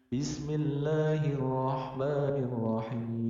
Bismillahirrahmanirrahim.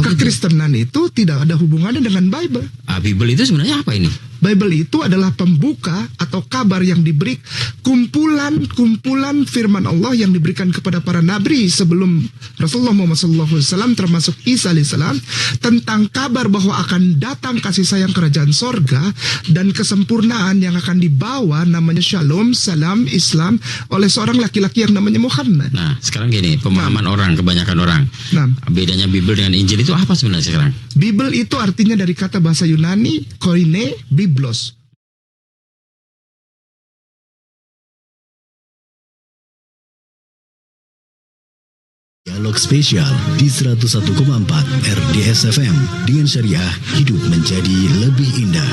Kekristenan itu tidak ada hubungannya dengan Bible. Bible itu sebenarnya apa ini? Bible itu adalah pembuka atau kabar yang diberi kumpulan firman Allah yang diberikan kepada para nabi sebelum Rasulullah Muhammad SAW, termasuk Isa alaihissalam, tentang kabar bahwa akan datang kasih sayang kerajaan sorga dan kesempurnaan yang akan dibawa namanya Shalom, Salam, Islam oleh seorang laki-laki yang namanya Muhammad. Nah, sekarang gini, pemahaman kebanyakan orang. Bedanya Bible dengan Injil itu apa sebenarnya sekarang? Bible itu artinya dari kata bahasa Yunani, koine, biblos. Dialog spesial di 101,4 RDS FM dengan syariah hidup menjadi lebih indah.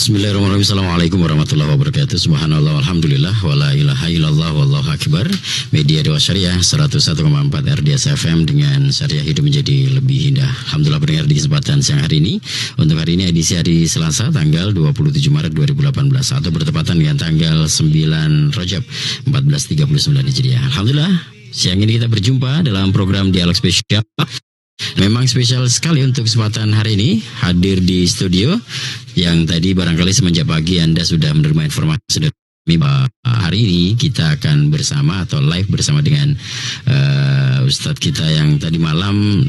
Bismillahirrahmanirrahim. Assalamualaikum warahmatullahi wabarakatuh. Subhanallah walhamdulillah wala ilaha illallah wallahu akbar. Media Dewa Syariah 101,4 RDS FM dengan syariah hidup menjadi lebih indah. Alhamdulillah pendengar di kesempatan siang hari ini. Untuk hari ini edisi hari Selasa tanggal 27 Maret 2018 atau bertepatan dengan tanggal 9 Rajab 1439 Hijriah. Alhamdulillah siang ini kita berjumpa dalam program Dialog Spesial. Memang spesial sekali untuk kesempatan hari ini hadir di studio yang tadi barangkali semenjak pagi Anda sudah menerima informasi dari hari ini kita akan bersama atau live bersama dengan Ustadz kita yang tadi malam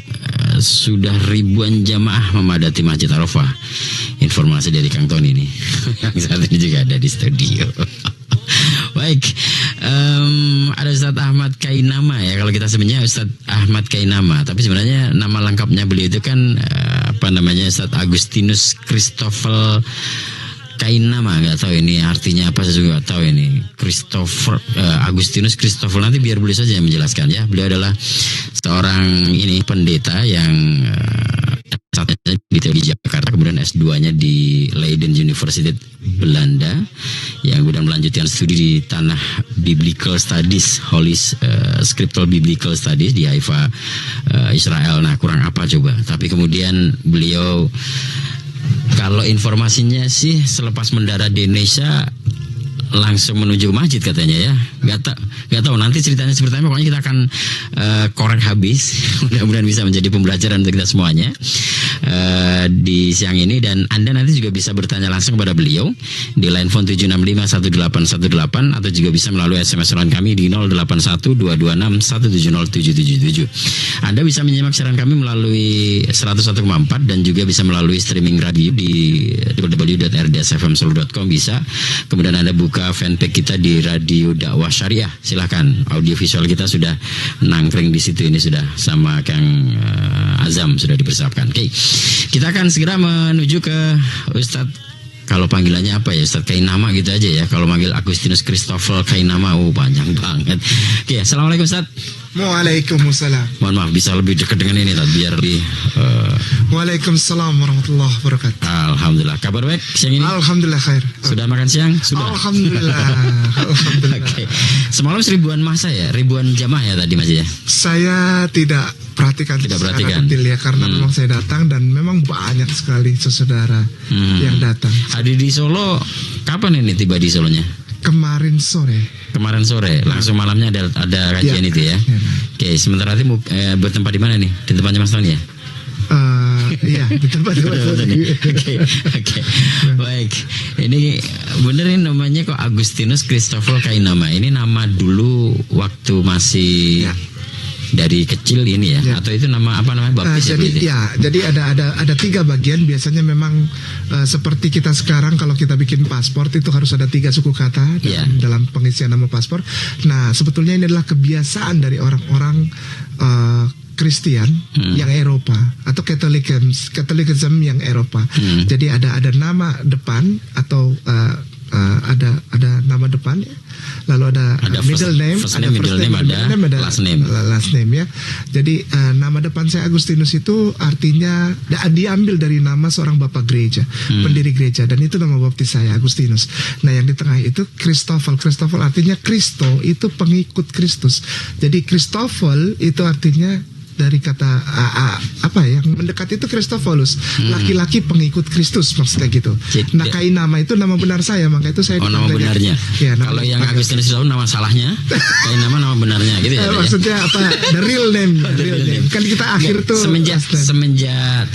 sudah ribuan jamaah memadati Masjid Arafah. Informasi dari Kang Tony ini yang saat ini juga ada di studio. Baik, ada Ustadz Ahmad Kainama ya. Kalau kita sebenarnya Ustadz Ahmad Kainama, tapi sebenarnya nama lengkapnya beliau itu kan Ustadz Agustinus Christopher Kainama. Nggak tahu ini artinya apa, saya juga nggak tahu ini. Agustinus Christopher, nanti biar beliau saja yang menjelaskan ya. Beliau adalah seorang pendeta yang di Jakarta, kemudian S2-nya di Leiden University Belanda, yang kemudian melanjutkan studi di tanah Biblical Studies, Holy Scriptural Biblical Studies di Haifa, Israel. Nah, kurang apa coba? Tapi kemudian beliau, kalau informasinya sih selepas mendarat di Indonesia langsung menuju masjid katanya ya. Gak tahu nanti ceritanya seperti apa. Pokoknya kita akan korek habis. Mudah-mudahan bisa menjadi pembelajaran untuk kita semuanya di siang ini. Dan Anda nanti juga bisa bertanya langsung kepada beliau di line phone 7651818 atau juga bisa melalui SMS line kami di 081226170777. Anda bisa menyimak siaran kami melalui 101,4 dan juga bisa melalui streaming radio di www.rdsfmsolo.com bisa. Kemudian Anda buka fanpage kita di Radio Dakwah Syariah. Silahkan, audio visual kita sudah nangkring di situ, ini sudah sama Kang Azam sudah dipersiapkan. Oke, kita akan segera menuju ke Ustadz Kalau panggilannya apa ya Ustaz? Kayak nama gitu aja ya. Kalau manggil Agustinus Christopher kayak nama, panjang banget. Oke, Assalamualaikum Ustaz. Waalaikumsalam. Mohon maaf, bisa lebih dekat dengan ini Ustaz, biar lebih Waalaikumsalam warahmatullahi wabarakatuh. Alhamdulillah. Kabar baik siang ini? Alhamdulillah khair. Sudah makan siang? Sudah. Alhamdulillah. Alhamdulillah. Oke. Semalam ribuan masa ya, ribuan jamaah ya tadi Mas ya. Saya tidak perhatikan Tidak secara perhatikan. detail ya, karena memang saya datang dan memang banyak sekali saudara yang datang. Hadir di Solo, kapan ini tiba di Solonya? Kemarin sore. Kemarin sore, langsung malamnya ada kajian Ya. itu ya. Ya. Oke, sementara itu bertempat di mana nih? Di tempatnya Mas Tony ya? Iya, di tempat Oke. Baik. Ini bener ini namanya kok Agustinus Christopher Kainama. Ini nama dulu waktu masih Ya. dari kecil ini ya, Ya. atau itu nama apa namanya baptis ya? Jadi berarti? jadi ada 3 bagian. Biasanya memang seperti kita sekarang kalau kita bikin paspor itu harus ada 3 suku kata dalam pengisian nama paspor. Nah, sebetulnya ini adalah kebiasaan dari orang-orang Kristen yang Eropa atau Catholicism yang Eropa. Jadi ada nama depan atau ada nama depan ya. Lalu ada middle name, first name, middle name, ada last name. Last name ya. Jadi nama depan saya Agustinus itu artinya diambil dari nama seorang bapak gereja, pendiri gereja, dan itu nama baptis saya Agustinus. Nah, yang di tengah itu Christoffel. Christoffel artinya Kristo, itu pengikut Kristus. Jadi Christoffel itu artinya dari kata apa ya, yang mendekat itu Christophilus, laki-laki pengikut Kristus, maksudnya gitu. Nah, Kainama itu nama benar saya, maka itu saya nama benarnya. Ya, kalau yang Agustinus itu nama salahnya, Kainama nama benarnya gitu ya. Maksudnya apa? The real name. Kan kita akhir tuh semenjak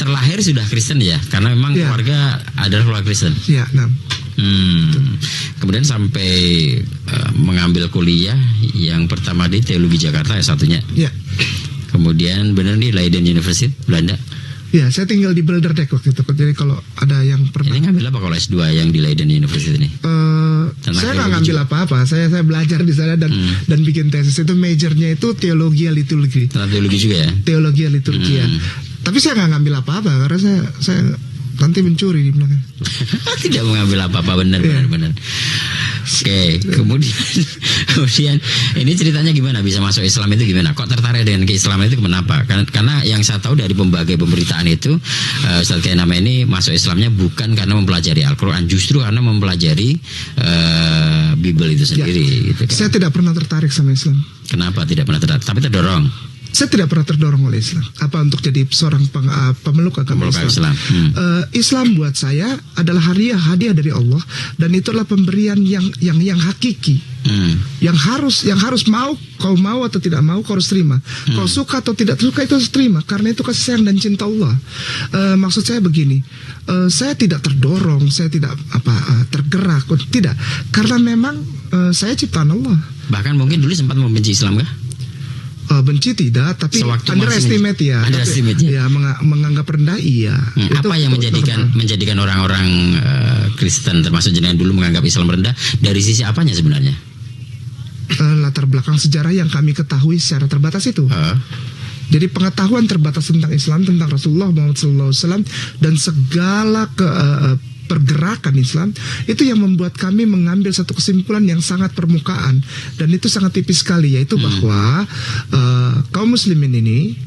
terlahir sudah Kristen ya, karena memang keluarga adalah keluarga Kristen. Ya, nah. Kemudian sampai mengambil kuliah yang pertama di Teologi Jakarta S1-nya. Ya. Kemudian benar nih Leiden University Belanda. Ya, saya tinggal di Bilderdijk waktu itu. Jadi kalau ada yang pernah. Ini ngambil apa kalau S2 yang di Leiden University ini? Saya nggak ngambil apa-apa. Saya belajar di sana dan bikin tesis. Itu majornya itu teologi liturgi. Tentang teologi juga ya? Teologi liturgi ya. Tapi saya nggak ngambil apa-apa karena saya nanti mencuri di belakang. Tidak mengambil apa-apa, benar. Oke, kemudian ini ceritanya gimana bisa masuk Islam itu gimana? Kok tertarik dengan keislaman itu kenapa? Karena yang saya tahu dari berbagai pemberitaan itu Ustaz Kainama ini masuk Islamnya bukan karena mempelajari Al-Quran, justru karena mempelajari Bible itu sendiri. Gitu kan. Saya tidak pernah tertarik sama Islam. Kenapa tidak pernah tertarik? Tapi terdorong. Saya tidak pernah terdorong oleh Islam. Apa untuk jadi seorang pemeluk agama Islam? Islam buat saya adalah hadiah dari Allah, dan itu adalah pemberian yang hakiki. Yang harus kau mau atau tidak mau, kau harus terima. Kau suka atau tidak suka, itu harus terima, karena itu kasih sayang dan cinta Allah. Maksud saya begini, saya tidak terdorong, saya tidak tergerak, tidak, karena memang saya ciptaan Allah. Bahkan mungkin dulu sempat membenci Islam kah? Benci tidak, tapi underestimate ya. Menganggap rendah iya. Apa yang menjadikan orang-orang Kristen termasuk jenengan dulu menganggap Islam rendah, dari sisi apanya sebenarnya? Latar belakang sejarah yang kami ketahui secara terbatas itu. Jadi pengetahuan terbatas tentang Islam, tentang Rasulullah Muhammad SAW dan segala pergerakan Islam, itu yang membuat kami mengambil satu kesimpulan yang sangat permukaan, dan itu sangat tipis sekali, yaitu bahwa kaum muslimin ini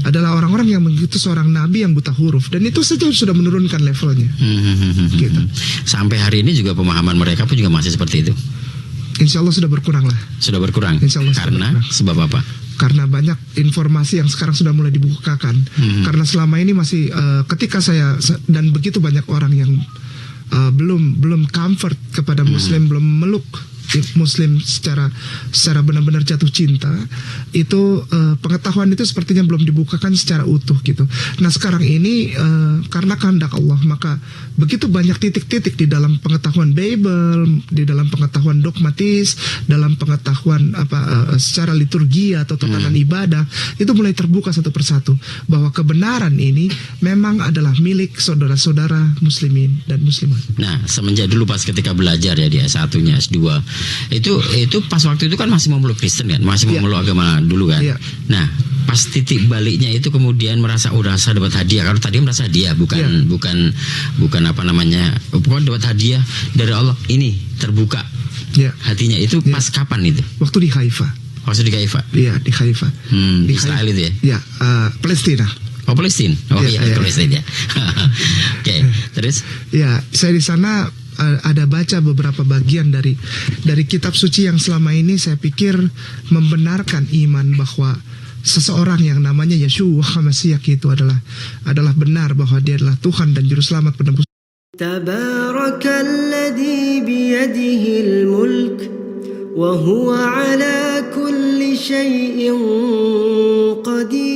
adalah orang-orang yang mengikuti seorang nabi yang buta huruf, dan itu saja sudah menurunkan levelnya. Gitu. Sampai hari ini juga pemahaman mereka pun juga masih seperti itu. Insya Allah sudah berkurang lah. Sudah berkurang. Insya Allah karena sebab apa? Karena banyak informasi yang sekarang sudah mulai dibukakan. Karena selama ini masih ketika saya dan begitu banyak orang yang belum comfort kepada Muslim, belum meluk Muslim secara benar-benar jatuh cinta, itu pengetahuan itu sepertinya belum dibukakan secara utuh gitu. Nah, sekarang ini karena kehendak Allah, maka begitu banyak titik-titik di dalam pengetahuan Bible, di dalam pengetahuan dogmatis, dalam pengetahuan secara liturgi atau tatanan ibadah, itu mulai terbuka satu persatu bahwa kebenaran ini memang adalah milik saudara-saudara muslimin dan muslimat. Nah, semenjak dulu pas ketika belajar ya di S1-nya, S2, Itu pas waktu itu kan masih memeluk Kristen kan, masih memeluk agama dulu kan. Iya. Nah, pas titik baliknya itu kemudian merasa saya dapat hadiah. Kalau tadi merasa hadiah bukan apa namanya, bukan dapat hadiah dari Allah. Ini terbuka hatinya itu pas kapan itu? Waktu di Haifa. Waktu di Haifa. Iya, di Haifa. Di Israel itu ya? Iya, Palestina. Oh, Palestina. Oh iya, Palestina ya. Oke, terus? Ya, saya di sana ada baca beberapa bagian dari kitab suci yang selama ini saya pikir membenarkan iman bahwa seseorang yang namanya Yeshua Mashiach itu adalah benar, bahwa dia adalah Tuhan dan juru selamat penebus. Tabarakalladzi biyadihil mulk wa huwa ala kulli syai'in qadir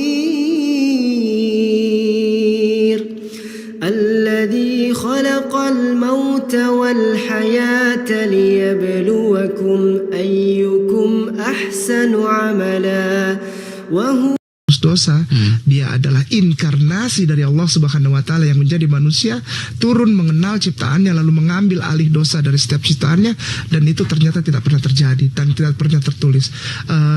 alladzi khalaqal mauta wal hayata liyabluwakum ayyukum ahsanu amala wa huwa dosa. Dia adalah inkarnasi dari Allah Subhanahu wa taala yang menjadi manusia, turun mengenal ciptaannya lalu mengambil alih dosa dari setiap ciptaannya, dan itu ternyata tidak pernah terjadi dan tidak pernah tertulis.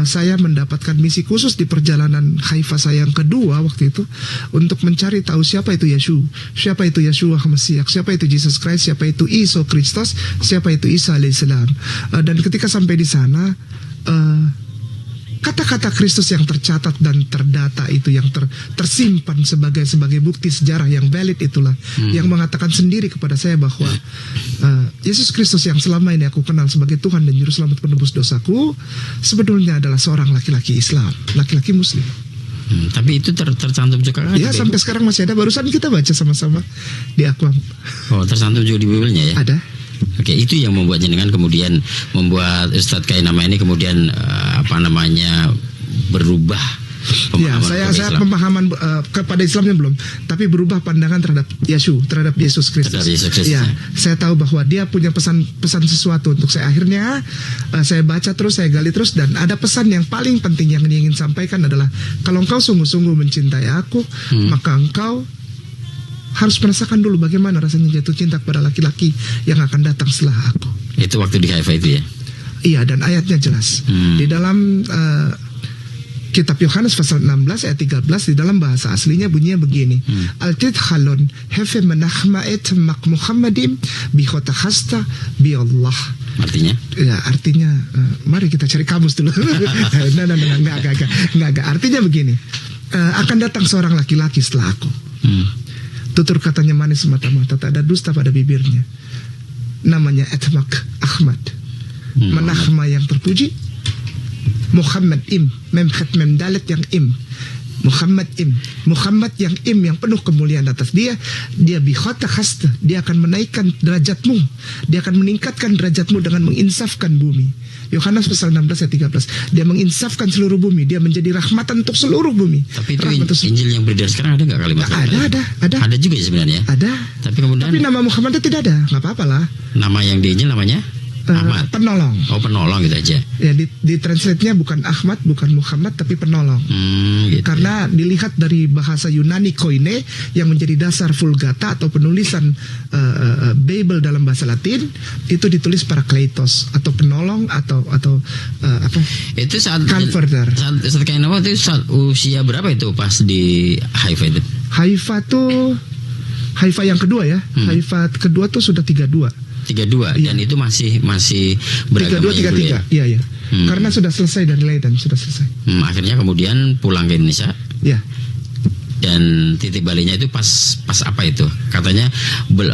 Saya mendapatkan misi khusus di perjalanan Haifa saya yang kedua waktu itu untuk mencari tahu siapa itu Yeshua, siapa itu Yeshua Mashiach, siapa itu Jesus Christ, siapa itu Iso Kristus, siapa itu Isa alaihissalam. Dan ketika sampai di sana, kata-kata Kristus yang tercatat dan terdata itu yang tersimpan sebagai bukti sejarah yang valid itulah yang mengatakan sendiri kepada saya bahwa Yesus Kristus yang selama ini aku kenal sebagai Tuhan dan juru selamat penebus dosaku sebetulnya adalah seorang laki-laki Islam, laki-laki Muslim. Tapi itu tercantum juga kan? Ya, sampai sekarang masih ada, barusan kita baca sama-sama di Akwam. Oh, tercantum juga di Bibelnya ya? Ada. Oke, itu yang membuat jenengan kemudian membuat Ustadz Kainama ini kemudian berubah Ya, saya pemahaman kepada Islamnya belum, tapi berubah pandangan terhadap Yesus Kristus. Ya, saya tahu bahwa dia punya pesan sesuatu untuk saya. Akhirnya saya baca terus, saya gali terus, dan ada pesan yang paling penting yang ingin sampaikan adalah kalau engkau sungguh-sungguh mencintai aku, maka engkau harus merasakan dulu bagaimana rasanya jatuh cinta kepada laki-laki yang akan datang setelah aku. Itu waktu di Haifa itu ya? Iya, dan ayatnya jelas. Di dalam kitab Yohanes pasal 16 ayat 13, di dalam bahasa aslinya bunyinya begini. Altid halon hefe menahma et mak Muhammadim bihota hasta bi Allah. Artinya? Ya, artinya mari kita cari kamus dulu. Enggak. Artinya begini. Akan datang seorang laki-laki setelah aku. Tutur katanya manis semata-mata, tak ada dusta pada bibirnya. Namanya Etmak Ahmad. Menahma yang terpuji. Muhammad im, memkhat memdalet yang im. Muhammad yang yang penuh kemuliaan atas dia bikhota khasta, dia akan menaikkan derajatmu, dia akan meningkatkan derajatmu dengan menginsafkan bumi. Yohanes pasal 16 ayat 13, dia menginsafkan seluruh bumi, dia menjadi rahmatan untuk seluruh bumi. Tapi itu Injil yang beredar sekarang ada nggak kalimat? Ada juga ya sebenarnya. Ada. Tapi nama Muhammad itu tidak ada, nggak apa-apa lah. Nama yang di Injil namanya? Ahmad. Penolong. Oh, penolong gitu aja. Ya, di translate-nya bukan Ahmad, bukan Muhammad, tapi penolong. Gitu. Karena dilihat dari bahasa Yunani koine yang menjadi dasar Vulgata atau penulisan Bible dalam bahasa Latin, itu ditulis Parakletos atau penolong atau apa? Itu saat Comforter. Saat Kainama itu saat usia berapa itu pas di Haifa itu? Haifa yang kedua ya. Haifa kedua tuh sudah 32. 32 iya. Dan itu masih beragama 32, 33. Iya. Karena sudah selesai dari Leiden, sudah selesai. Akhirnya kemudian pulang ke Indonesia. Iya. Dan titik baliknya itu pas apa itu? Katanya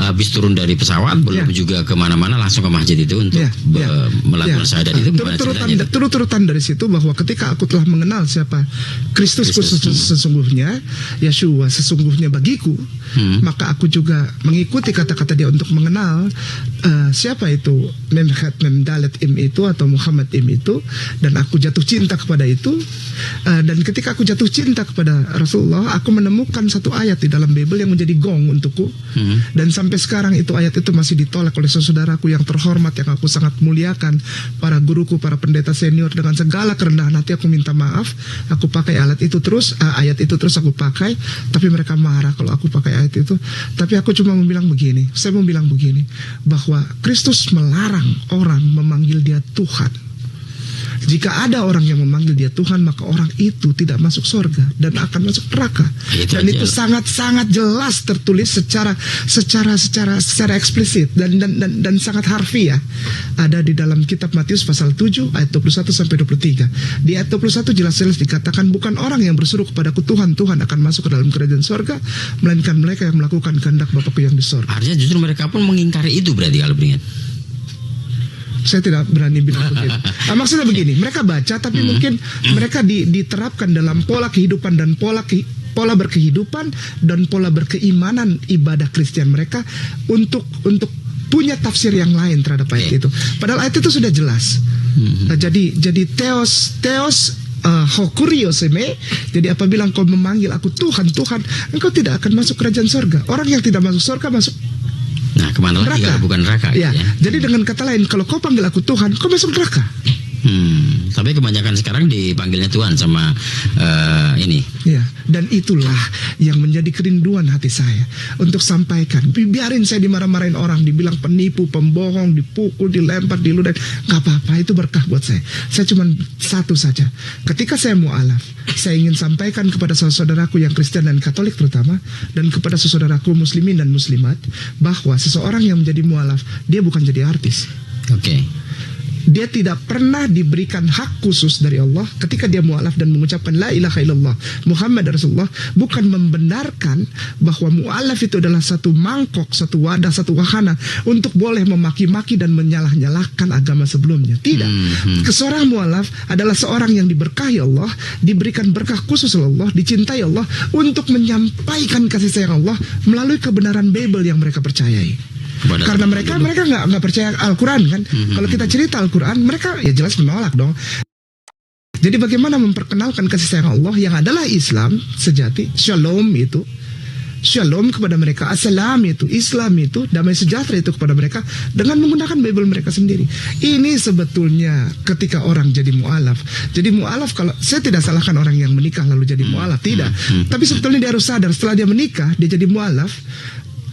habis turun dari pesawat belum juga kemana-mana, langsung ke masjid itu untuk melakukan syahadat itu. Turut-turutan dari situ bahwa ketika aku telah mengenal siapa Kristus sesungguhnya, Yeshua sesungguhnya bagiku, maka aku juga mengikuti kata-kata dia untuk mengenal siapa itu Memkhat Memdalet Im itu atau Muhammad Im itu, dan aku jatuh cinta kepada itu. Dan ketika aku jatuh cinta kepada Rasulullah, aku menemukan satu ayat di dalam Bible yang menjadi gong untukku. Dan sampai sekarang ayat itu masih ditolak oleh saudaraku yang terhormat, yang aku sangat muliakan, para guruku, para pendeta senior. Dengan segala kerendahan hati aku minta maaf. Aku pakai ayat itu terus aku pakai, tapi mereka marah kalau aku pakai ayat itu. Tapi aku cuma mau bilang begini, bahwa Kristus melarang orang memanggil dia Tuhan. Jika ada orang yang memanggil dia Tuhan, maka orang itu tidak masuk surga dan akan masuk neraka. Dan itu sangat-sangat jelas tertulis secara eksplisit dan sangat harfiah. Ada di dalam kitab Matius pasal 7 ayat 21 sampai 23. Di ayat 21 jelas-jelas dikatakan, bukan orang yang berseru kepadaku Tuhan, Tuhan akan masuk ke dalam kerajaan surga, melainkan mereka yang melakukan kehendak Bapakku yang di surga. Artinya justru mereka pun mengingkari itu berarti kalau beringat. Saya tidak berani bilang begitu. Maksudnya begini, mereka baca tapi mungkin mereka diterapkan dalam pola kehidupan dan pola berkehidupan dan pola berkeimanan ibadah Kristen mereka untuk punya tafsir yang lain terhadap ayat itu. Padahal ayat itu sudah jelas. Jadi theos hokurioseme. Jadi apabila engkau memanggil aku Tuhan, engkau tidak akan masuk kerajaan surga. Orang yang tidak masuk surga masuk. Nah, kemana lagi kalau bukan neraka? Ya, gitu ya. Jadi dengan kata lain, kalau kau panggil aku Tuhan, kau masuk neraka. Tapi kebanyakan sekarang dipanggilnya Tuhan sama ini. Ya, dan itulah yang menjadi kerinduan hati saya untuk sampaikan. Biarin saya dimarah-marahin orang, dibilang penipu, pembohong, dipukul, dilempar, diludahin, nggak apa-apa, itu berkah buat saya. Saya cuma satu saja. Ketika saya mu'alaf, saya ingin sampaikan kepada saudaraku yang Kristen dan Katolik terutama, dan kepada saudaraku muslimin dan muslimat, bahwa seseorang yang menjadi mu'alaf, dia bukan jadi artis. Oke. Dia tidak pernah diberikan hak khusus dari Allah ketika dia mu'alaf dan mengucapkan la ilaha illallah Muhammad Rasulullah, bukan membenarkan bahwa mu'alaf itu adalah satu mangkok, satu wadah, satu wahana untuk boleh memaki-maki dan menyalah-nyalahkan agama sebelumnya. Tidak. Seorang mu'alaf adalah seorang yang diberkahi Allah, diberikan berkah khusus oleh Allah, dicintai Allah untuk menyampaikan kasih sayang Allah melalui kebenaran Bible yang mereka percayai. Karena mereka nggak percaya Al-Quran kan. Kalau kita cerita Al-Quran, mereka ya jelas menolak dong. Jadi bagaimana memperkenalkan kasih sayang Allah yang adalah Islam sejati, Shalom itu, Shalom kepada mereka, Assalam itu, Islam itu, damai sejahtera itu kepada mereka dengan menggunakan Bible mereka sendiri. Ini sebetulnya ketika orang jadi mu'alaf. Jadi mu'alaf, kalau saya tidak salahkan orang yang menikah lalu jadi mu'alaf, tidak. Tapi sebetulnya dia harus sadar setelah dia menikah, dia jadi mu'alaf.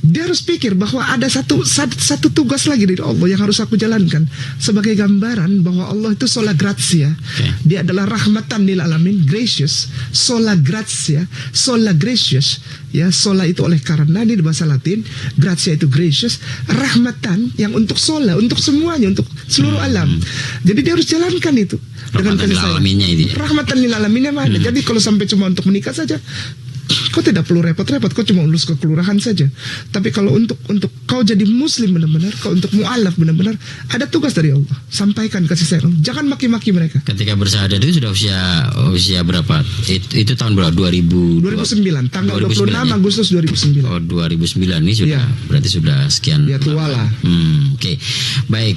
Dia harus pikir bahwa ada satu tugas lagi dari Allah yang harus aku jalankan sebagai gambaran bahwa Allah itu sola gratia. Dia adalah rahmatan lil alamin, gracious, sola gratia, sola gracious. Ya, sola itu oleh karena, ini di bahasa Latin, gratia itu gracious, rahmatan yang untuk sola, untuk semuanya, untuk seluruh alam. Jadi dia harus jalankan itu dengan kasih sayang. Rahmatan lil alaminnya mana? Jadi kalau sampai cuma untuk menikah saja, kau tidak perlu repot-repot, kau cuma urus ke kelurahan saja. Tapi kalau untuk kau jadi muslim benar-benar, kau untuk mu'alaf benar-benar, ada tugas dari Allah. Sampaikan kasih sayang. Jangan maki-maki mereka. Ketika bersyahadat itu sudah usia berapa? Itu tahun berapa? 2009, tanggal 26 Agustus 2009. Oh, 2009 ini sudah berarti sudah sekian. Ya tua lah. Oke. Baik.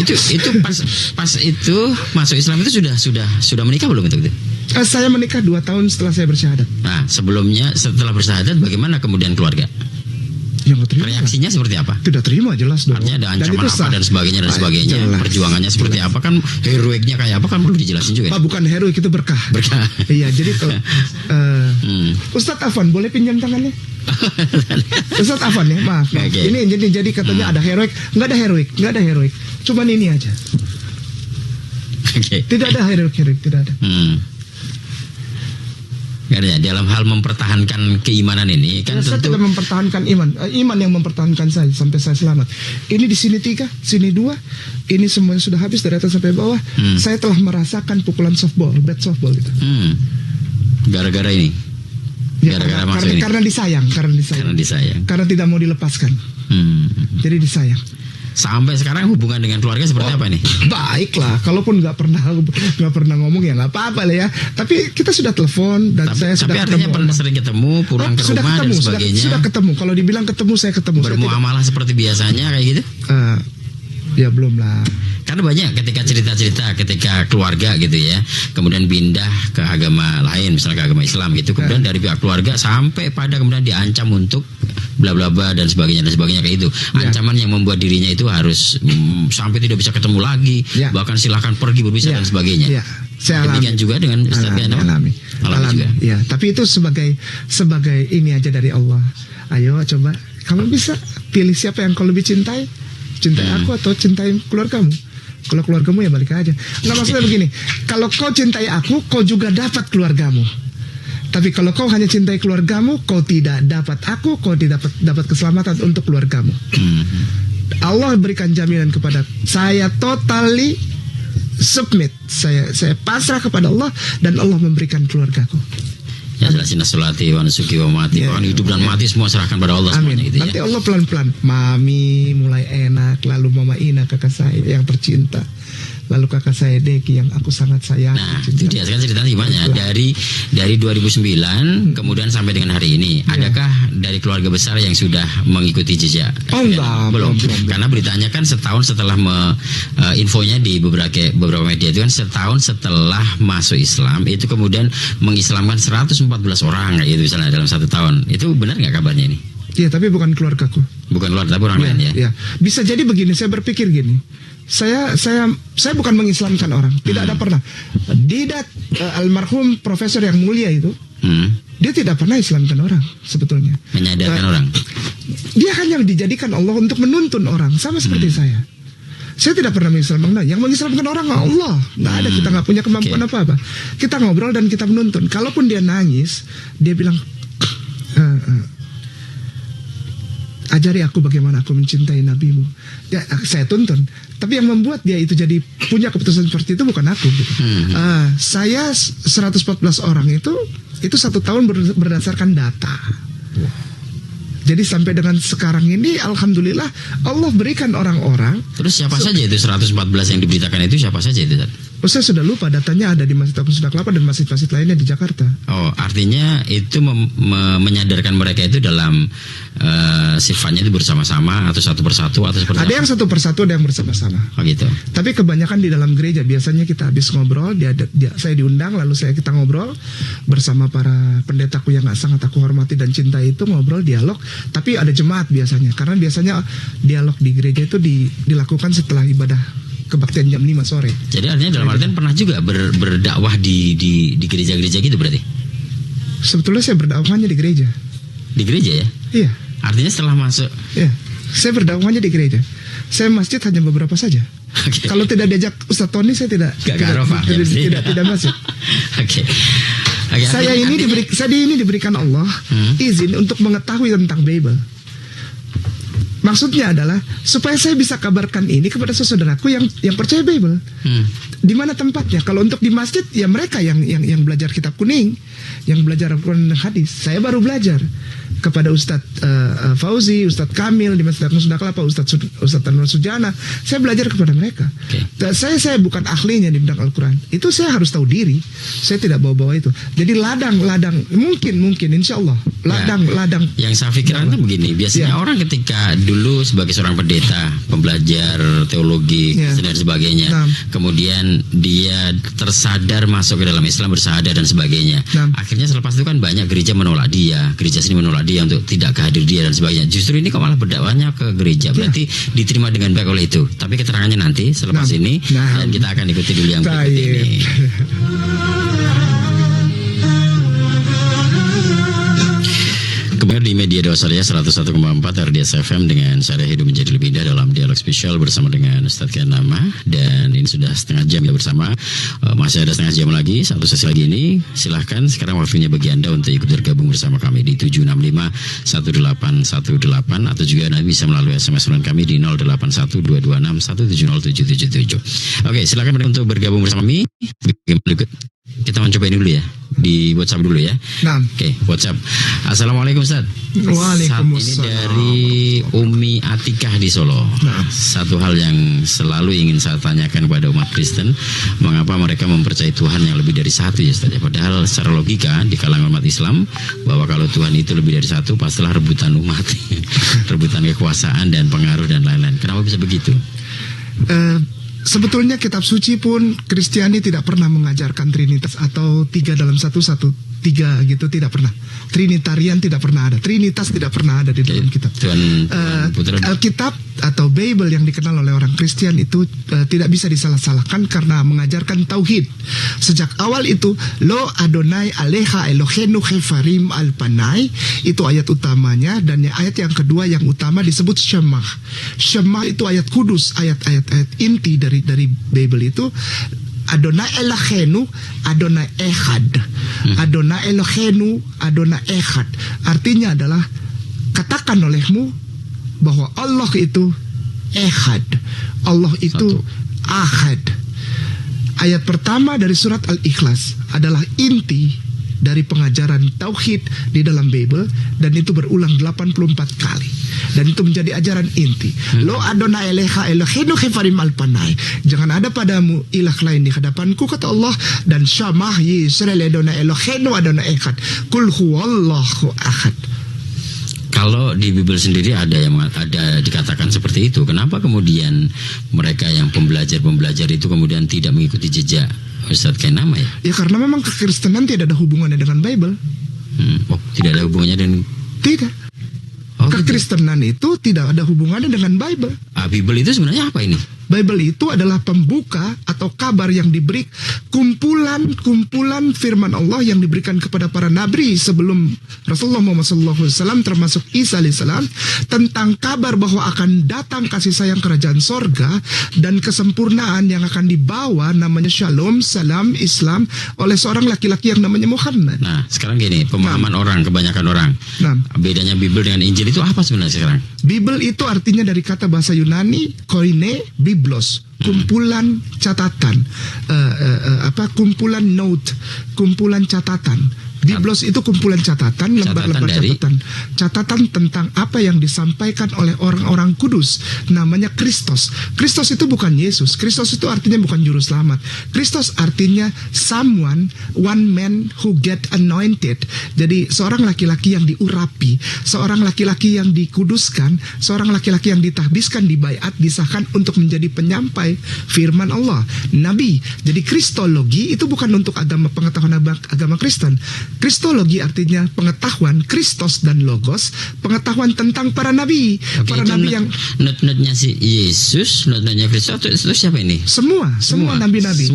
Itu pas itu masuk Islam itu sudah menikah belum itu? Saya menikah 2 tahun setelah saya bersyahadat. Nah, sebelumnya setelah bersyahadat bagaimana kemudian keluarga? Yang terima. Reaksinya seperti apa? Tidak terima, jelas dong. Artinya ada ancaman apa dan sebagainya dan sebagainya. Jelas. Perjuangannya seperti apa kan, heroiknya kayak apa kan perlu dijelasin juga. Pak, bukan heroik, itu berkah. Berkah. Iya, jadi kalau Ustadz Afan boleh pinjam tangannya? Ustadz Afan ya, maaf. Okay. Ini jadi katanya ada heroik, nggak ada heroik. Cuman ini aja. Okay. Tidak ada heroik, tidak ada. Ya, dalam hal mempertahankan keimanan ini kan saya tentu tidak mempertahankan iman yang mempertahankan saya sampai saya selamat. Ini di sini 3, sini 2, ini semuanya sudah habis dari atas sampai bawah. Saya telah merasakan pukulan softball, bat softball itu. Gara-gara ini. Ya, karena disayang, karena tidak mau dilepaskan. Jadi disayang. Sampai sekarang hubungan dengan keluarga seperti apa nih? Baiklah, kalaupun nggak pernah ngomong ya nggak apa-apa lah ya. Tapi kita sudah telepon dan saya sudah ketemu. Pernah sering ketemu, pulang ke rumah dan sebagainya. Sudah ketemu. Kalau dibilang ketemu, saya ketemu. Bermuamalah seperti biasanya kayak gitu? Ya belum lah. Karena banyak ketika cerita-cerita ketika keluarga gitu ya, kemudian pindah ke agama lain, misalnya ke agama Islam gitu, kemudian dari pihak keluarga sampai pada kemudian diancam untuk bla bla bla dan sebagainya kayak itu. Ancaman yang membuat dirinya itu harus sampai tidak bisa ketemu lagi, bahkan silahkan pergi berpisah dan sebagainya. Saya demikian juga dengan Ustaz alami juga. Ya, tapi itu sebagai ini aja dari Allah. Ayo coba kamu bisa pilih siapa yang kau lebih cintai aku atau cintai keluargamu. Kalau keluargamu ya balik aja. Nggak, maksudnya begini, kalau kau cintai aku, kau juga dapat keluargamu. Tapi kalau kau hanya cintai keluargamu, kau tidak dapat aku, kau tidak dapat keselamatan untuk keluargamu. Allah berikan jaminan kepada saya, totally submit, saya pasrah kepada Allah, dan Allah memberikan keluargaku. Ya jelas, inna sholati wa nusuki wa mati, orang hidup dan mati semua serahkan pada Allah semuanya gitu ya. Nanti Allah pelan-pelan, mami mulai enak, lalu mama Ina kakak saya yang tercinta, lalu kakak saya Deki yang aku sangat sayang. Nah itu dia, sekarang ceritanya gimana? Dari 2009 kemudian sampai dengan hari ini, adakah dari keluarga besar yang sudah mengikuti jejak? Belum. Karena beritanya kan setahun setelah infonya di beberapa media itu kan setahun setelah masuk Islam itu kemudian mengislamkan 114 orang kayak gitu misalnya dalam 1 tahun. Itu benar nggak kabarnya ini? Iya, tapi bukan keluargaku. Bukan keluarga, tapi orang lain ya. Bisa jadi begini, saya berpikir gini. Saya bukan mengislamkan orang, tidak ada pernah. Didat almarhum profesor yang mulia itu, dia tidak pernah islamkan orang sebetulnya. Menyadarkan orang. Dia hanya dijadikan Allah untuk menuntun orang, sama seperti saya. Saya tidak pernah mengislamkan orang. Yang mengislamkan orang Allah, nggak ada, kita nggak punya kemampuan apa-apa. Kita ngobrol dan kita menuntun. Kalaupun dia nangis, dia bilang, ajari aku bagaimana aku mencintai nabimu. Ya, saya tuntun. Tapi yang membuat dia itu jadi punya keputusan seperti itu bukan aku gitu. Saya 114 orang itu 1 tahun berdasarkan data. Jadi sampai dengan sekarang ini alhamdulillah Allah berikan orang-orang. Terus siapa saja itu 114 yang diberitakan itu, siapa saja itu? Saya sudah lupa, datanya ada di Masjid Agung Sunda Kelapa dan masjid-masjid lainnya di Jakarta. Oh, artinya itu menyadarkan mereka itu dalam sifatnya itu bersama-sama atau satu persatu atau seperti ada yang satu persatu, ada yang bersama-sama. Oh gitu. Tapi kebanyakan di dalam gereja biasanya kita habis ngobrol, saya diundang lalu kita ngobrol bersama para pendetaku yang sangat aku hormati dan cintai itu, ngobrol dialog. Tapi ada jemaat biasanya, karena biasanya dialog di gereja itu dilakukan setelah ibadah kebaktian jam 5 sore. Jadi artinya dalam artian pernah juga berdakwah di gereja-gereja gitu berarti? Sebetulnya saya berdakwahnya di gereja. Di gereja ya? Iya. Artinya setelah masuk? Iya. Saya berdakwahnya di gereja. Saya masjid hanya beberapa saja. Okay. Kalau tidak diajak Ustaz Tony, saya tidak masuk. Oke. Saya ini diberikan Allah izin untuk mengetahui tentang Bible. Maksudnya adalah supaya saya bisa kabarkan ini kepada saudaraku yang percaya Bible. Di mana tempatnya? Kalau untuk di masjid ya mereka yang belajar kitab kuning, yang belajar Al-Quran dan hadis. Saya baru belajar kepada Ustadz Fauzi, Ustadz Kamil di Masjid Agung Sunda Kelapa, Ustadz Anwar Sujana. Saya belajar kepada mereka. Saya bukan ahlinya di bidang Al-Quran. Itu saya harus tahu diri. Saya tidak bawa-bawa itu. Jadi ladang mungkin insya Allah ladang. Yang saya pikirkan itu begini. Biasanya orang ketika dulu sebagai seorang pendeta, pembelajar teologi dan sebagainya, kemudian dia tersadar masuk ke dalam Islam, bersahadat dan sebagainya. Akhirnya selepas itu kan banyak gereja menolak dia, gereja sini menolak dia untuk tidak kehadir dia dan sebagainya. Justru ini kok malah berdakwahnya ke gereja, berarti diterima dengan baik oleh itu. Tapi keterangannya nanti selepas ini, dan kita akan ikuti dulu yang berikut ini. Kembali di media Dewa Syariah 101,4 RDS FM dengan Syariah Hidup Menjadi Lebih Indah dalam dialog spesial bersama dengan Ustadz Kianama. Dan ini sudah setengah jam ya bersama. Masih ada setengah jam lagi, satu sesi lagi ini. Silahkan sekarang waktunya bagi Anda untuk ikut bergabung bersama kami di 765-1818 atau juga nanti bisa melalui SMS kami di 081226170777. Oke, silahkan untuk bergabung bersama kami. Berikut kita mencoba ini dulu ya, di WhatsApp dulu ya. Oke, WhatsApp. Assalamualaikum Ustaz. Waalaikumsalam. Saat ini dari Umi Atikah di Solo. Satu hal yang selalu ingin saya tanyakan kepada umat Kristen, mengapa mereka mempercayai Tuhan yang lebih dari satu ya Ustaz? Padahal secara logika di kalangan umat Islam bahwa kalau Tuhan itu lebih dari satu, pastilah rebutan umat, rebutan kekuasaan dan pengaruh dan lain-lain. Kenapa bisa begitu? Sebetulnya kitab suci pun Kristiani tidak pernah mengajarkan Trinitas atau 3 dalam 1, 3 gitu, tidak pernah. Trinitarian tidak pernah ada, Trinitas tidak pernah ada di dalam kitab. Alkitab atau Bible yang dikenal oleh orang Kristen itu tidak bisa disalah-salahkan karena mengajarkan tauhid. Sejak awal itu Lo Adonai Aleha Elohenu Hefarim Alpanai, itu ayat utamanya, dan ayat yang kedua yang utama disebut Shema. Shema itu ayat kudus, ayat inti dari Bible itu. Adonai Elohenu, Adonai Echad. Adonai Elohenu, Adonai Echad. Artinya adalah, katakan olehmu bahwa Allah itu Echad. Allah itu Ahad. Ayat pertama dari surat Al-Ikhlas adalah inti dari pengajaran tauhid di dalam Bible, dan itu berulang 84 kali, dan itu menjadi ajaran inti. Lo Adonai Eleha Elohenu Hefarim Alpanai, jangan ada padamu ilah lain di hadapanku, kata Allah, dan Syamah Yisrael Adonai Elohenu Adonai Echad Kul huwallahu ahad. Kalau di Bible sendiri ada dikatakan seperti itu, kenapa kemudian mereka yang pembelajar itu kemudian tidak mengikuti jejak Ustadz Kainama ya? Ya karena memang kekristenan tidak ada hubungannya dengan Bible. Tidak ada hubungannya dengan... Tidak. Kekristenan itu tidak ada hubungannya dengan Bible. Bible itu sebenarnya apa ini? Bible itu adalah pembuka atau kabar yang diberi, kumpulan firman Allah yang diberikan kepada para nabi sebelum Rasulullah Muhammad SAW, termasuk Isa alaihissalam, tentang kabar bahwa akan datang kasih sayang kerajaan sorga dan kesempurnaan yang akan dibawa, namanya Shalom, Salam, Islam, oleh seorang laki-laki yang namanya Muhammad. Nah, sekarang gini, pemahaman kebanyakan orang. Bedanya Bible dengan Injil itu apa sebenarnya sekarang? Bible itu artinya dari kata bahasa Yunani koine, biblos, kumpulan catatan, kumpulan note, kumpulan catatan. Biblos itu kumpulan catatan, lembar-lembar catatan tentang apa yang disampaikan oleh orang-orang kudus, namanya Kristus. Kristus itu bukan Yesus. Kristus itu artinya bukan juru selamat. Kristus artinya someone, one man who get anointed. Jadi seorang laki-laki yang diurapi, seorang laki-laki yang dikuduskan, seorang laki-laki yang ditahbiskan, dibaiat, disahkan untuk menjadi penyampai firman Allah, nabi. Jadi kristologi itu bukan untuk pengetahuan agama Kristen. Kristologi artinya pengetahuan Kristus dan Logos, pengetahuan tentang para nabi. Para nabi yang not-notnya si Yesus, not-notnya Kristus, itu siapa ini? Semua nabi-nabi.